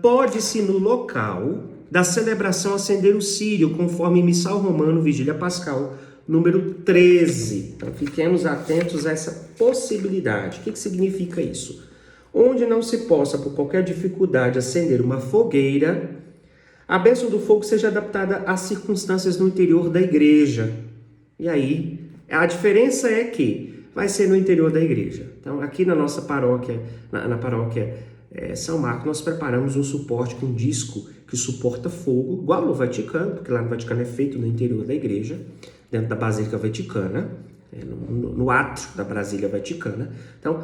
pode-se no local da celebração acender o círio, conforme Missal Romano, vigília pascal, número 13. Então, fiquemos atentos a essa possibilidade. O que significa isso? Onde não se possa, por qualquer dificuldade, acender uma fogueira, a bênção do fogo seja adaptada às circunstâncias no interior da igreja. E aí, a diferença é que vai ser no interior da igreja. Então, aqui na nossa paróquia, na paróquia São Marcos, nós preparamos um suporte com um disco que suporta fogo, igual no Vaticano, porque lá no Vaticano é feito no interior da igreja, dentro da Basílica Vaticana, no átrio da Basílica Vaticana. Então,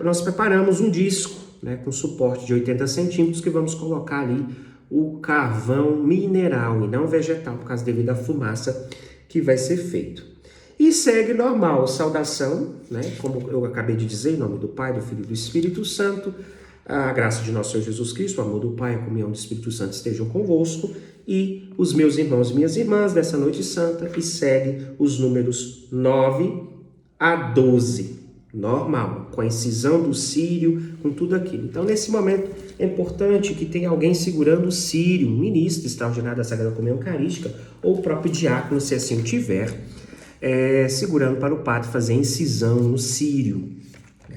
nós preparamos um disco, né, com suporte de 80 centímetros, que vamos colocar ali o carvão mineral e não vegetal, por causa devido à fumaça que vai ser feito. E segue normal, saudação, né, como eu acabei de dizer, em nome do Pai, do Filho e do Espírito Santo, A graça de nosso Senhor Jesus Cristo, o amor do Pai, a comunhão do Espírito Santo estejam convosco e os meus irmãos e minhas irmãs dessa noite santa, e segue os números 9 a 12. Normal, com a incisão do círio, com tudo aquilo. Então, nesse momento, é importante que tenha alguém segurando o círio, um ministro extraordinário da Sagrada Comunhão Eucarística, ou o próprio diácono, se assim o tiver, segurando para o padre fazer a incisão no círio,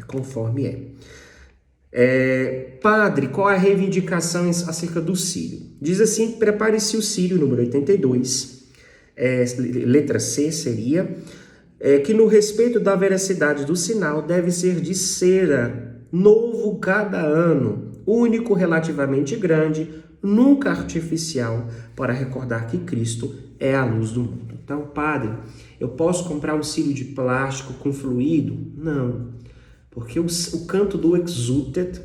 conforme Padre, qual é a reivindicação acerca do círio? Diz assim: prepare-se o círio, número 82, letra C seria, que no respeito da veracidade do sinal deve ser de cera, novo cada ano, único relativamente grande, nunca artificial, para recordar que Cristo é a luz do mundo. Então, padre, eu posso comprar um círio de plástico com fluido? Não, porque o canto do Exultet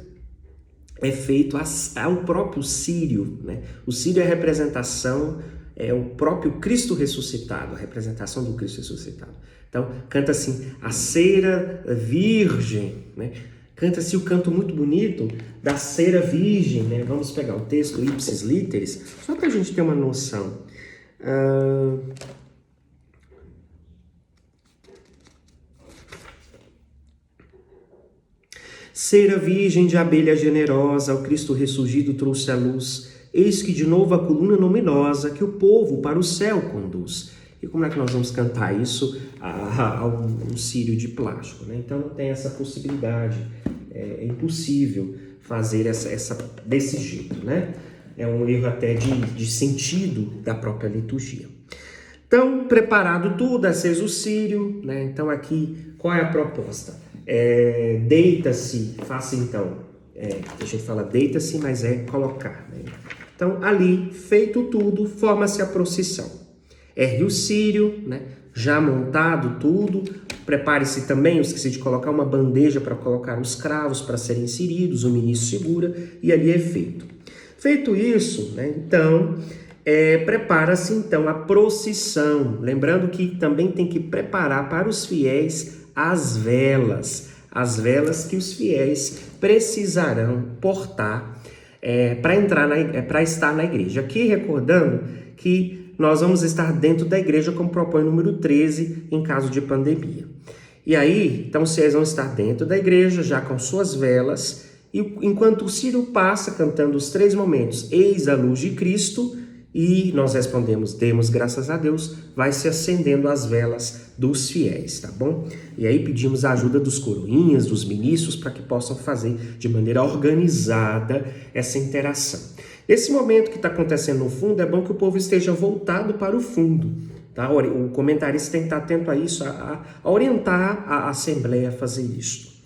é feito ao próprio círio, né? O círio é a representação, é o próprio Cristo ressuscitado, a representação do Cristo ressuscitado. Então, canta assim, a cera virgem, né? Canta-se o canto muito bonito da cera virgem, né? Vamos pegar o texto ipsis literis, só para a gente ter uma noção. Cera virgem de abelha generosa, ao Cristo ressurgido trouxe a luz, eis que de novo a coluna luminosa que o povo para o céu conduz. E como é que nós vamos cantar isso a um círio de plástico, né? Então não tem essa possibilidade, é impossível fazer desse jeito, né? É um erro até de sentido da própria liturgia. Então, preparado tudo, aceso o círio, né? Então aqui, qual é a proposta? Deita-se, faça então, a gente fala deita-se, mas é colocar, né? Então ali, feito tudo, forma-se a procissão. Ergue o círio, né? Já montado tudo, prepare-se também, eu esqueci de colocar uma bandeja para colocar os cravos para serem inseridos, o ministro segura e ali é feito. Feito isso, né? Então, prepara-se então a procissão, lembrando que também tem que preparar para os fiéis as velas que os fiéis precisarão portar para estar na igreja. Aqui recordando que nós vamos estar dentro da igreja, como propõe o número 13, em caso de pandemia. E aí, então, vocês vão estar dentro da igreja, já com suas velas, e enquanto o círio passa, cantando os 3 momentos, eis a luz de Cristo, e nós respondemos, demos graças a Deus, vai se acendendo as velas dos fiéis, tá bom? E aí pedimos a ajuda dos coroinhas, dos ministros, para que possam fazer de maneira organizada essa interação. Nesse momento que está acontecendo no fundo, é bom que o povo esteja voltado para o fundo, tá? O comentarista tem que estar atento a isso, a orientar a Assembleia a fazer isso.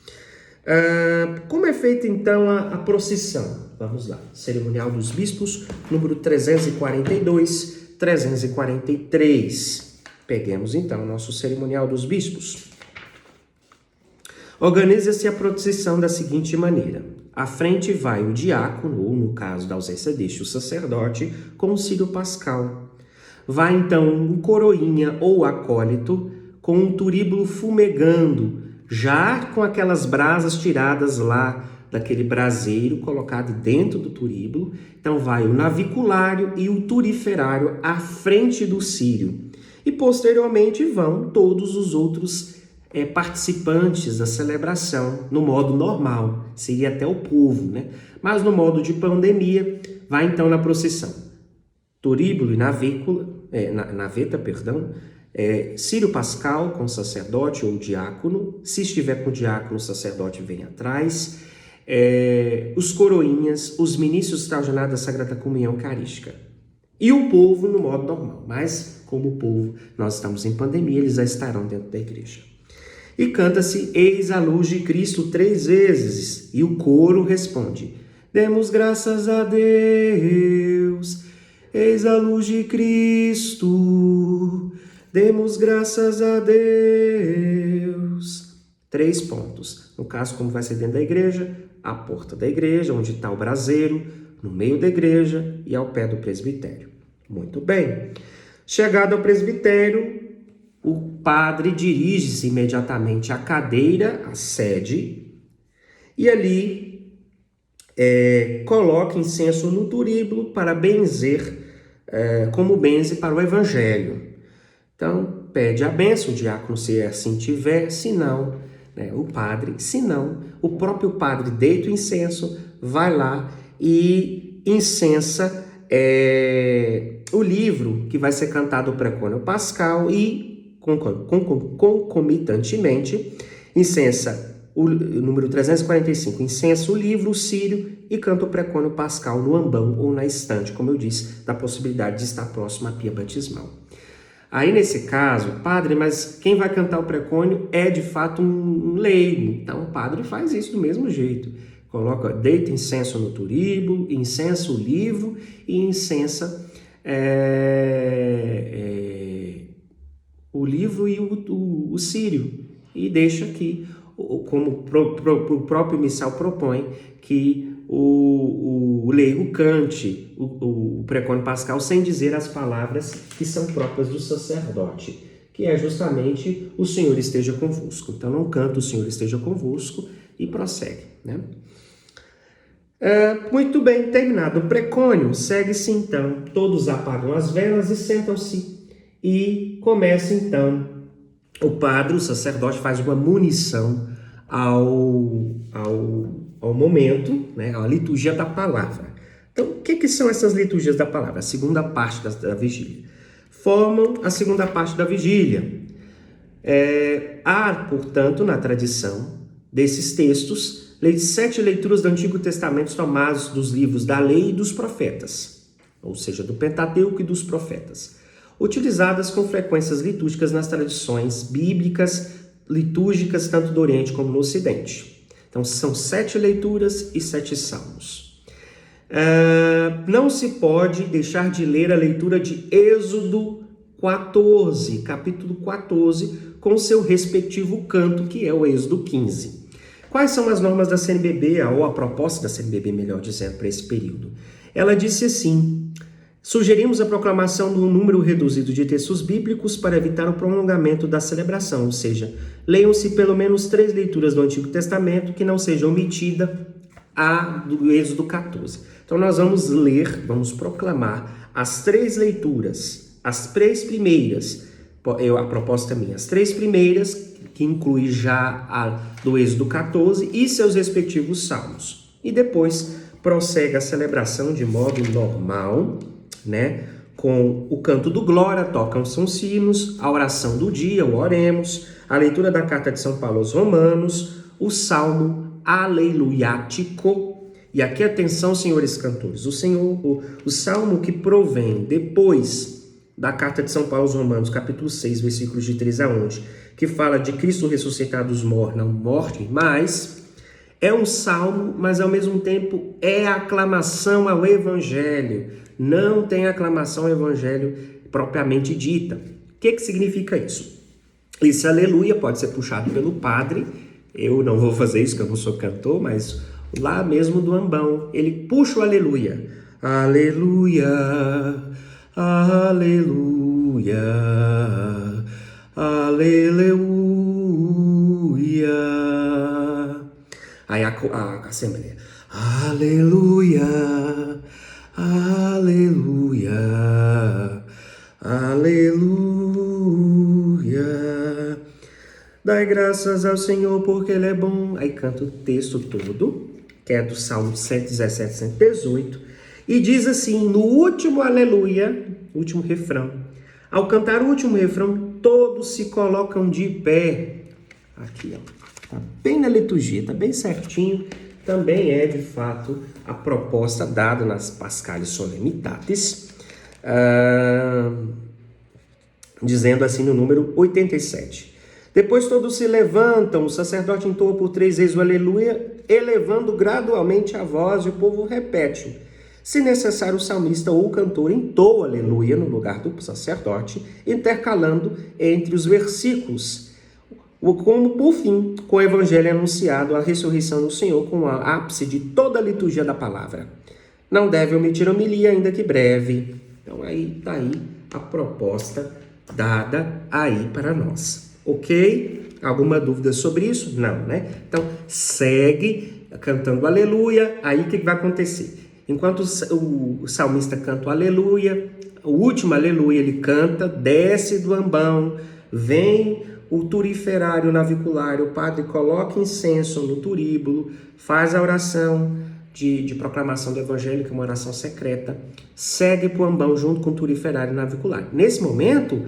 Como é feita então a procissão? Vamos lá, Cerimonial dos Bispos, número 342, 343. Peguemos então o nosso Cerimonial dos Bispos. Organiza-se a procissão da seguinte maneira. À frente vai o diácono, ou no caso da ausência deste, o sacerdote, com o círio pascal. Vai então o coroinha ou acólito com um turíbulo fumegando, já com aquelas brasas tiradas lá daquele braseiro colocado dentro do turíbulo. Então vai o naviculário e o turiferário à frente do círio. E posteriormente vão todos os outros participantes da celebração no modo normal, seria até o povo, né? Mas no modo de pandemia, vai então na procissão. Turíbulo e naveta, círio pascal com sacerdote ou diácono. Se estiver com diácono, o sacerdote vem atrás. Os coroinhas, os ministros extraordinários da Sagrada Comunhão Eucarística. E o povo no modo normal. Mas, como o povo, nós estamos em pandemia, eles já estarão dentro da igreja. E canta-se, eis a luz de Cristo 3 vezes. E o coro responde, demos graças a Deus, eis a luz de Cristo, demos graças a Deus. 3 pontos. No caso, como vai ser dentro da igreja, a porta da igreja, onde está o braseiro, no meio da igreja e ao pé do presbitério. Muito bem. Chegado ao presbitério, o padre dirige-se imediatamente à cadeira, à sede, e ali coloca incenso no turíbulo para benzer, como benze para o evangelho. Então, pede a bênção, o diácono, se assim tiver, se não, né, o padre, se não, o próprio padre deita o incenso, vai lá e incensa o livro que vai ser cantado o precônio pascal e, concomitantemente, incensa o número 345, incensa o livro, o círio e canta o precônio pascal no ambão ou na estante, como eu disse, da possibilidade de estar próximo à pia batismal. Aí, nesse caso, padre, mas quem vai cantar o precônio é de fato um leigo. Então, o padre faz isso do mesmo jeito. Deita incenso no turíbulo, incensa o livro e incensa o livro e o círio. E deixa que, como o próprio missal propõe, que o leigo cante o precônio pascal sem dizer as palavras que são próprias do sacerdote, que é justamente o Senhor esteja convosco. Então não canta o Senhor esteja convosco e prossegue, né? Muito bem, terminado o precônio, segue-se então, todos apagam as velas e sentam-se e começa então, o padre, o sacerdote, faz uma munição ao momento, né, a liturgia da palavra. Então, o que são essas liturgias da palavra? A segunda parte da vigília. Formam a segunda parte da vigília. Há, portanto, na tradição desses textos, 7 leituras do Antigo Testamento tomadas dos livros da Lei e dos Profetas, ou seja, do Pentateuco e dos Profetas, utilizadas com frequências litúrgicas nas tradições bíblicas, litúrgicas, tanto do Oriente como no Ocidente. Então, são 7 leituras e 7 salmos. Não se pode deixar de ler a leitura de Êxodo 14, capítulo 14, com seu respectivo canto, que é o Êxodo 15. Quais são as normas da CNBB, ou a proposta da CNBB, melhor dizendo, para esse período? Ela disse assim: sugerimos a proclamação de um número reduzido de textos bíblicos para evitar o prolongamento da celebração, ou seja, leiam-se pelo menos 3 leituras do Antigo Testamento que não seja omitida a do Êxodo 14. Então nós vamos proclamar as 3 leituras, as 3 primeiras, a proposta minha, as 3 primeiras, que inclui já a do Êxodo 14 e seus respectivos salmos. E depois prossegue a celebração de modo normal, né? Com o canto do glória, tocam-se os sinos, a oração do dia, o oremos, a leitura da carta de São Paulo aos Romanos, o salmo aleluiático. E aqui atenção, senhores cantores, o salmo que provém depois da carta de São Paulo aos Romanos, capítulo 6, versículos de 3 a 11, que fala de Cristo ressuscitado dos mortos, não morte, mas é um salmo, mas ao mesmo tempo é aclamação ao Evangelho. Não tem aclamação ao Evangelho propriamente dita. O que significa isso? Esse aleluia pode ser puxado pelo padre. Eu não vou fazer isso, porque eu não sou cantor, mas lá mesmo do ambão, ele puxa o aleluia. Aleluia, aleluia, aleluia. Aí a Assembleia, aleluia, aleluia, aleluia. Dai graças ao Senhor porque Ele é bom. Aí canta o texto todo, que é do Salmo 117, 118. E diz assim, no último aleluia, último refrão. Ao cantar o último refrão, todos se colocam de pé. Aqui, ó. Tá bem na liturgia, tá bem certinho. Também é, de fato, a proposta dada nas Pascales Solemnitatis, dizendo assim no número 87. Depois todos se levantam, o sacerdote entoa por 3 vezes o aleluia, elevando gradualmente a voz e o povo repete. Se necessário, o salmista ou o cantor entoa aleluia no lugar do sacerdote, intercalando entre os versículos, como, por fim, com o evangelho anunciado, a ressurreição do Senhor, com o ápice de toda a liturgia da palavra. Não deve omitir homilia, ainda que breve. Então, aí está aí a proposta dada aí para nós. Ok? Alguma dúvida sobre isso? Não, né? Então, segue cantando aleluia. Aí o que vai acontecer? Enquanto o salmista canta o aleluia, o último aleluia ele canta, desce do ambão, vem o turiferário naviculário, o padre coloca incenso no turíbulo, faz a oração de proclamação do evangelho, que é uma oração secreta, segue para o ambão junto com o turiferário naviculário. Nesse momento,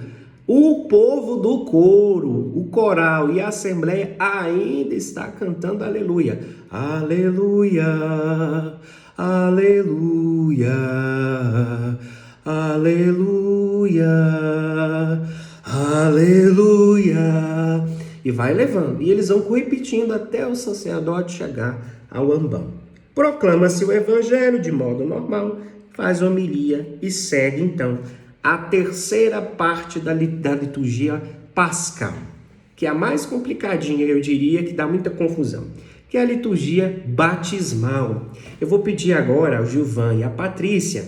o povo do coro, o coral e a assembleia ainda está cantando aleluia. Aleluia, aleluia, aleluia, aleluia. E vai levando. E eles vão repetindo até o sacerdote chegar ao ambão. Proclama-se o evangelho de modo normal, faz homilia e segue então a terceira parte da liturgia pascal, que é a mais complicadinha, eu diria, que dá muita confusão, que é a liturgia batismal. Eu vou pedir agora ao Gilvan e à Patrícia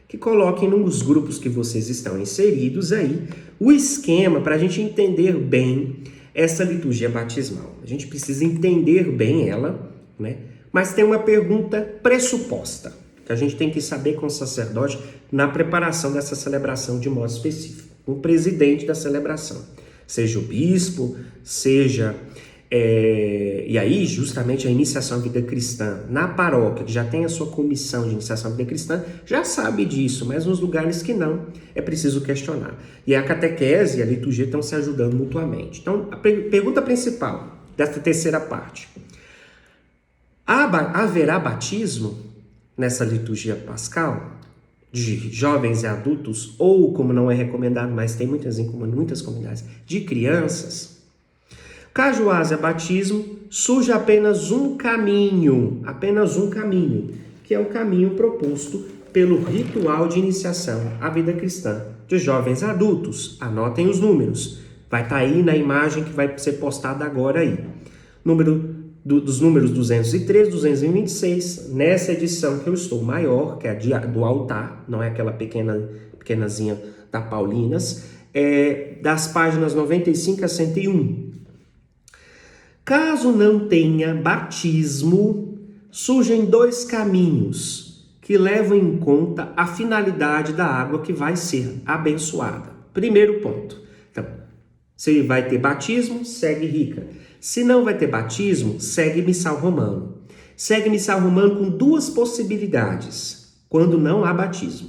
que coloquem nos grupos que vocês estão inseridos aí o esquema para a gente entender bem essa liturgia batismal. A gente precisa entender bem ela, né? Mas tem uma pergunta pressuposta que a gente tem que saber com o sacerdote na preparação dessa celebração de modo específico. O presidente da celebração, seja o bispo, seja... e aí, justamente, a iniciação à vida cristã na paróquia, que já tem a sua comissão de iniciação à vida cristã, já sabe disso, mas nos lugares que não, é preciso questionar. E a catequese e a liturgia estão se ajudando mutuamente. Então, a pergunta principal dessa terceira parte: haverá batismo nessa liturgia pascal de jovens e adultos, ou, como não é recomendado, mas tem muitas comunidades, de crianças? Caso haja batismo, surge apenas um caminho, que é o caminho proposto pelo ritual de iniciação à vida cristã de jovens e adultos. Anotem os números, vai estar aí na imagem que vai ser postada agora aí. Dos números 203, 226, nessa edição que eu estou maior, que é a do altar, não é aquela pequenazinha da Paulinas, das páginas 95 a 101. Caso não tenha batismo, surgem dois caminhos que levam em conta a finalidade da água que vai ser abençoada. Primeiro ponto. Então, se vai ter batismo, segue rica. Se não vai ter batismo, segue missal romano. Segue missal romano com duas possibilidades, quando não há batismo.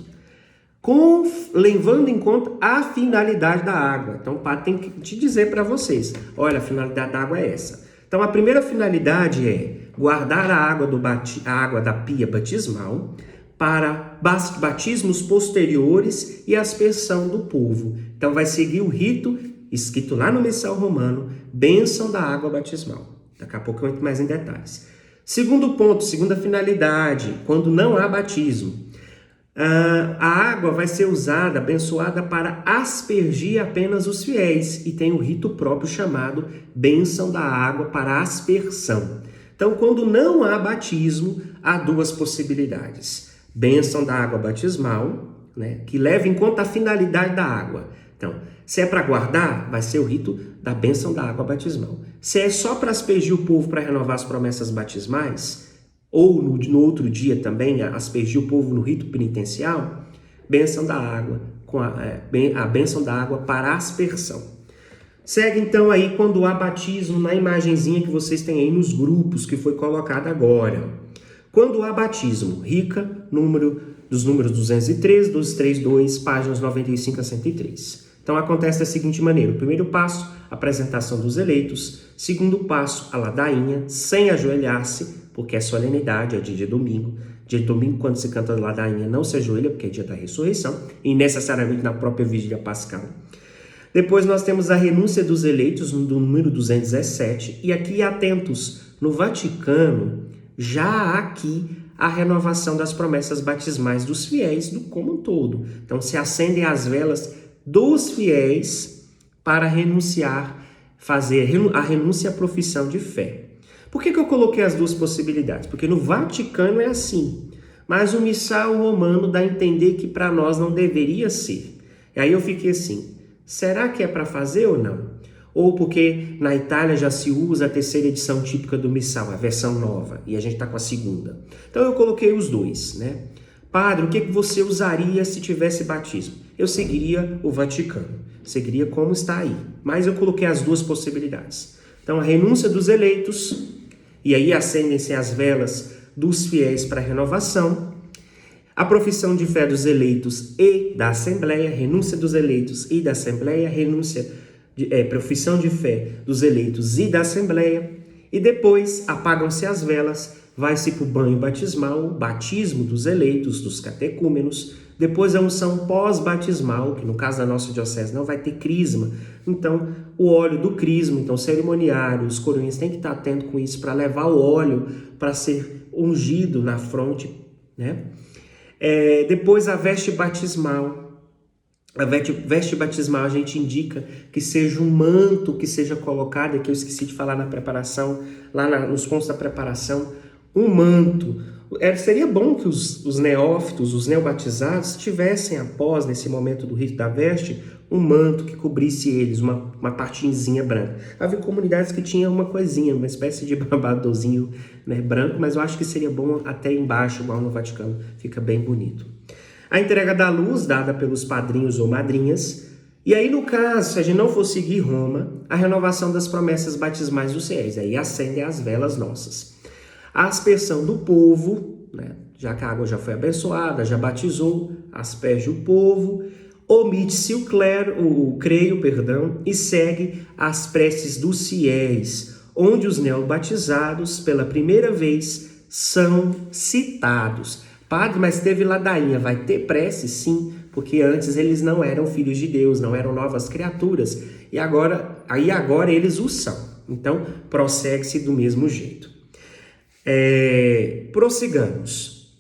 Levando em conta a finalidade da água. Então o padre tem que te dizer para vocês, olha, a finalidade da água é essa. Então a primeira finalidade é guardar a água da pia batismal para batismos posteriores e aspersão do povo. Então vai seguir o rito escrito lá no missal romano, bênção da água batismal. Daqui a pouco eu entro mais em detalhes. Segundo ponto, segunda finalidade, quando não há batismo. A água vai ser usada, abençoada, para aspergir apenas os fiéis, e tem um rito próprio chamado bênção da água para aspersão. Então, quando não há batismo, há duas possibilidades: bênção da água batismal, né, que leva em conta a finalidade da água. Então, se é para guardar, vai ser o rito da bênção da água batismal. Se é só para aspergir o povo para renovar as promessas batismais, ou no outro dia também, aspergir o povo no rito penitencial, bênção da água, a bênção da água para aspersão. Segue então aí quando há batismo na imagenzinha que vocês têm aí nos grupos, que foi colocada agora. Quando há batismo, rica, dos números 203, 232, páginas 95 a 103. Então acontece da seguinte maneira: o primeiro passo, apresentação dos eleitos. Segundo passo, a ladainha, sem ajoelhar-se, porque é solenidade, é dia de domingo. Dia de domingo, quando se canta a ladainha, não se ajoelha, porque é dia da ressurreição, e necessariamente na própria vigília pascal. Depois nós temos a renúncia dos eleitos, do número 217, e aqui atentos, no Vaticano, já há aqui a renovação das promessas batismais dos fiéis como um todo. Então se acendem as velas dos fiéis para renunciar, fazer a renúncia à profissão de fé. Por que eu coloquei as duas possibilidades? Porque no Vaticano é assim, mas o missal romano dá a entender que para nós não deveria ser. E aí eu fiquei assim, será que é para fazer ou não? ou porque na Itália já se usa a terceira edição típica do missal, a versão nova, e a gente está com a segunda. Então eu coloquei os dois, né? Padre, o que você usaria se tivesse batismo? Eu seguiria o Vaticano, seguiria como está aí, mas eu coloquei as duas possibilidades. Então a renúncia dos eleitos, e aí acendem-se as velas dos fiéis para a renovação, a profissão de fé dos eleitos e da Assembleia, renúncia dos eleitos e da Assembleia, profissão de fé dos eleitos e da Assembleia, e depois apagam-se as velas, vai-se para o banho batismal, o batismo dos eleitos, dos catecúmenos, depois a unção pós-batismal, que no caso da nossa diocese não vai ter crisma, então o óleo do crisma, então o cerimoniário, os coroinhas têm que estar atentos com isso para levar o óleo para ser ungido na fronte, né? Depois a veste batismal. A veste batismal a gente indica que seja um manto que seja colocado, que eu esqueci de falar na preparação, nos pontos da preparação, um manto. Seria bom que os neófitos, os neobatizados, tivessem após, nesse momento do rito da veste, um manto que cobrisse eles, uma partezinha branca. Havia comunidades que tinham uma coisinha, uma espécie de babadozinho, né, branco, mas eu acho que seria bom até embaixo, igual no Vaticano, fica bem bonito. A entrega da luz, dada pelos padrinhos ou madrinhas. E aí, no caso, se a gente não for seguir Roma, a renovação das promessas batismais dos fiéis. Aí acendem as velas nossas. A aspersão do povo, né? Já que a água já foi abençoada, já batizou, asperge o povo, omite-se o creio, e segue as preces dos fiéis, onde os neobatizados, pela primeira vez, são citados. Padre, mas teve ladainha, vai ter prece? Sim, porque antes eles não eram filhos de Deus, não eram novas criaturas, e agora eles o são. Então, prossegue-se do mesmo jeito. Prossigamos.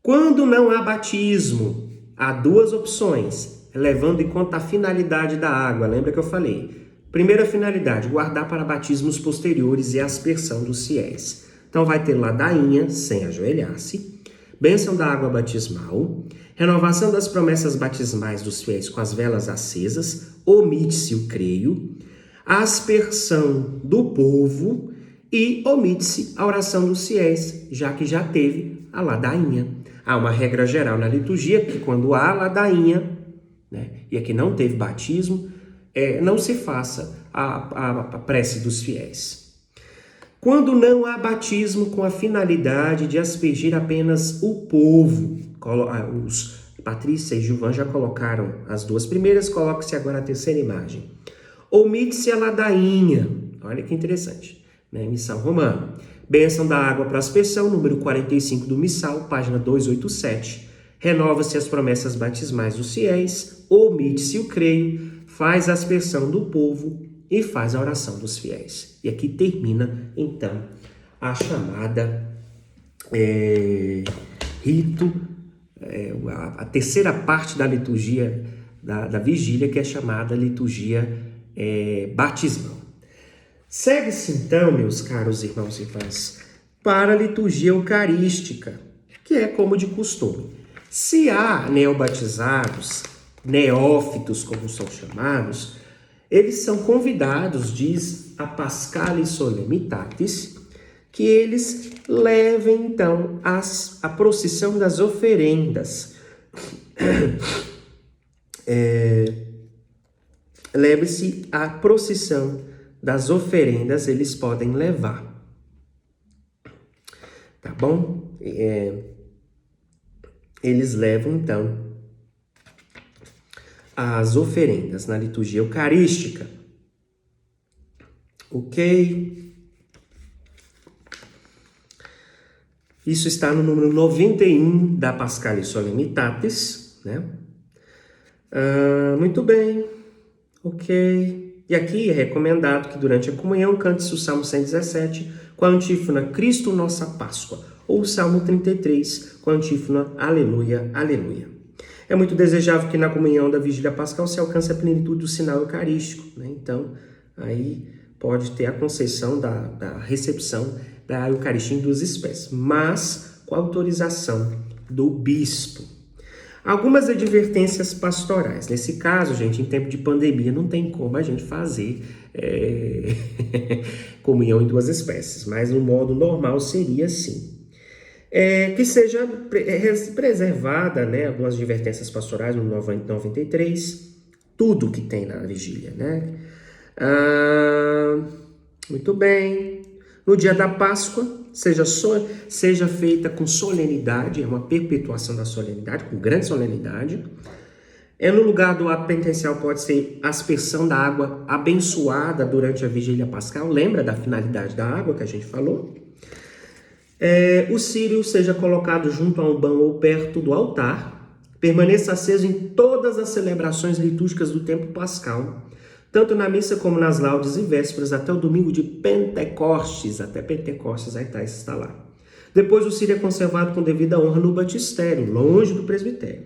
Quando não há batismo, há duas opções, levando em conta a finalidade da água. Lembra que eu falei? Primeira finalidade, guardar para batismos posteriores e a aspersão dos fiéis. Então vai ter ladainha, sem ajoelhar-se, bênção da água batismal, renovação das promessas batismais dos fiéis com as velas acesas, omite-se o creio, a aspersão do povo e omite-se a oração dos fiéis, já que já teve a ladainha. Há uma regra geral na liturgia que quando há ladainha, né, e aqui não teve batismo, não se faça a prece dos fiéis. Quando não há batismo com a finalidade de aspergir apenas o povo, os Patrícia e Gilvan já colocaram as duas primeiras, coloque-se agora a terceira imagem. Omite-se a ladainha, olha que interessante, né? Missal romano. Bênção da água para aspersão, número 45 do Missal, página 287. Renova-se as promessas batismais dos fiéis, omite-se o creio, faz a aspersão do povo e faz a oração dos fiéis. E aqui termina, então, a chamada rito, a terceira parte da liturgia da vigília, que é chamada liturgia batismal. Segue-se, então, meus caros irmãos e irmãs, para a liturgia eucarística, que é como de costume. Se há neobatizados, neófitos, como são chamados, eles são convidados, diz a Paschalis Solemnitatis, que eles levem, então, a procissão das oferendas. Leve-se a procissão das oferendas, eles podem levar. Tá bom? Eles levam, então, as oferendas na liturgia eucarística. Ok? Isso está no número 91 da Paschalis Solemnitatis, né? Muito bem. Ok. E aqui é recomendado que durante a comunhão cante-se o Salmo 117 com a antífona Cristo Nossa Páscoa, ou o Salmo 33 com a antífona Aleluia, Aleluia. É muito desejável que na comunhão da Vigília Pascal se alcance a plenitude do sinal eucarístico, né? Então, aí pode ter a concessão da recepção da Eucaristia em duas espécies, mas com a autorização do bispo. Algumas advertências pastorais. Nesse caso, gente, em tempo de pandemia, não tem como a gente fazer comunhão em duas espécies, mas no modo normal seria assim. Que seja preservada, né, algumas advertências pastorais no 93, tudo que tem na vigília, né? Muito bem. No dia da Páscoa, seja feita com solenidade, é uma perpetuação da solenidade, com grande solenidade. No lugar do ato penitencial pode ser aspersão da água abençoada durante a vigília pascal. Lembra da finalidade da água que a gente falou? O círio seja colocado junto a um banco ou perto do altar, permaneça aceso em todas as celebrações litúrgicas do tempo pascal, tanto na missa como nas laudes e vésperas, até o domingo de Pentecostes, está lá. Depois o círio é conservado com devida honra no batistério, longe do presbitério.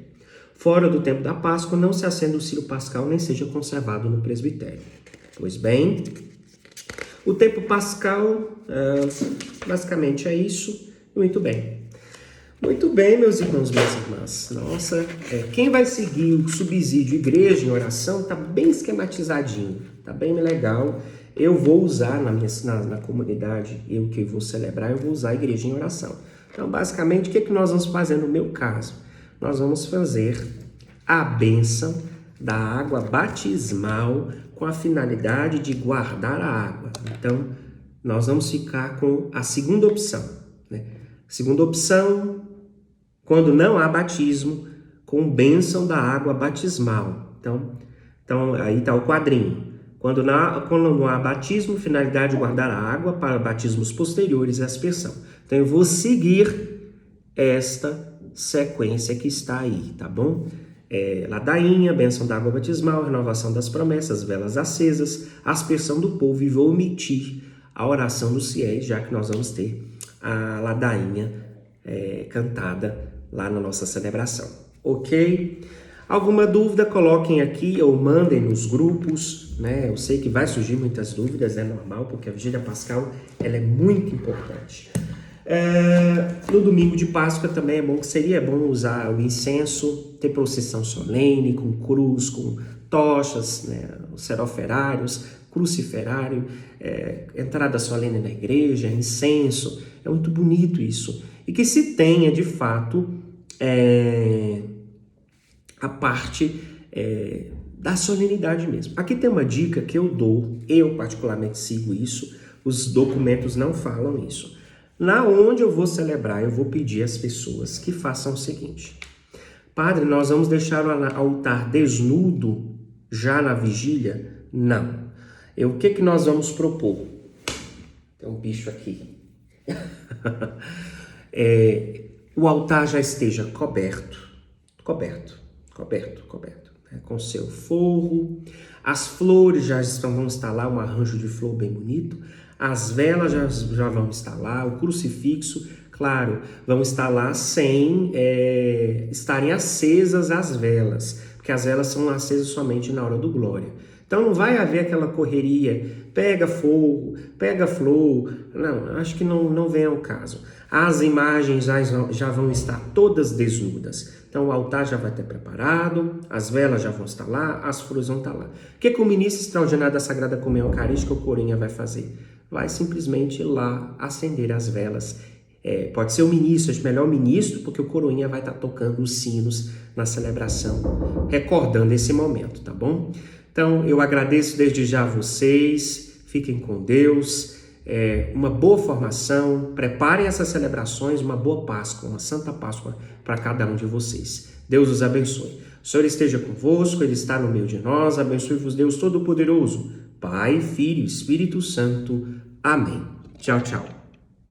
Fora do tempo da Páscoa, não se acenda o círio pascal, nem seja conservado no presbitério. Pois bem, o tempo pascal, basicamente é isso. Muito bem. Muito bem, meus irmãos, minhas irmãs. Nossa, quem vai seguir o subsídio igreja em oração tá bem esquematizadinho, tá bem legal. Eu vou usar na comunidade, eu que vou celebrar, eu vou usar a igreja em oração. Então, basicamente, o que nós vamos fazer no meu caso? Nós vamos fazer a bênção da água batismal com a finalidade de guardar a água. Então, nós vamos ficar com a segunda opção, né? Segunda opção, quando não há batismo, com bênção da água batismal. Então aí está o quadrinho. Quando não há batismo, finalidade de guardar a água para batismos posteriores e aspersão. Então eu vou seguir esta sequência que está aí, tá bom? Ladainha, bênção da água batismal, renovação das promessas, velas acesas, aspersão do povo, e vou omitir a oração dos fiéis, já que nós vamos ter a ladainha cantada lá na nossa celebração, ok? Alguma dúvida, coloquem aqui ou mandem nos grupos, né? Eu sei que vai surgir muitas dúvidas, é normal, porque a vigília pascal ela é muito importante. No domingo de Páscoa também seria bom usar o incenso, ter procissão solene, com cruz, com tochas, né, os seroferários, cruciferário, entrada solene na igreja, incenso, é muito bonito isso. E que se tenha, de fato, a parte da solenidade mesmo. Aqui tem uma dica que eu dou, eu particularmente sigo isso, os documentos não falam isso. Na onde eu vou celebrar, eu vou pedir às pessoas que façam o seguinte: Padre, nós vamos deixar o altar desnudo já na vigília? Não. O que nós vamos propor? Tem um bicho aqui. O altar já esteja coberto, né, com seu forro, as flores já vão estar lá, um arranjo de flor bem bonito, as velas já vão estar lá, o crucifixo, claro, vão estar lá sem estarem acesas as velas, porque as velas são acesas somente na hora do glória. Então não vai haver aquela correria, pega fogo, pega flor, não, acho que não vem ao caso. As imagens já vão estar todas desnudas, então o altar já vai estar preparado, as velas já vão estar lá, as flores vão estar lá. O que o ministro extraordinário da Sagrada Comunhão Eucarística, o Coroinha, vai fazer? Vai simplesmente ir lá acender as velas. Pode ser o ministro, acho melhor o ministro, porque o Coroinha vai estar tocando os sinos na celebração, recordando esse momento, tá bom? Então, eu agradeço desde já a vocês, fiquem com Deus, uma boa formação, preparem essas celebrações, uma boa Páscoa, uma Santa Páscoa para cada um de vocês. Deus os abençoe. O Senhor esteja convosco, Ele está no meio de nós, abençoe-vos Deus Todo-Poderoso, Pai, Filho e Espírito Santo. Amém. Tchau, tchau.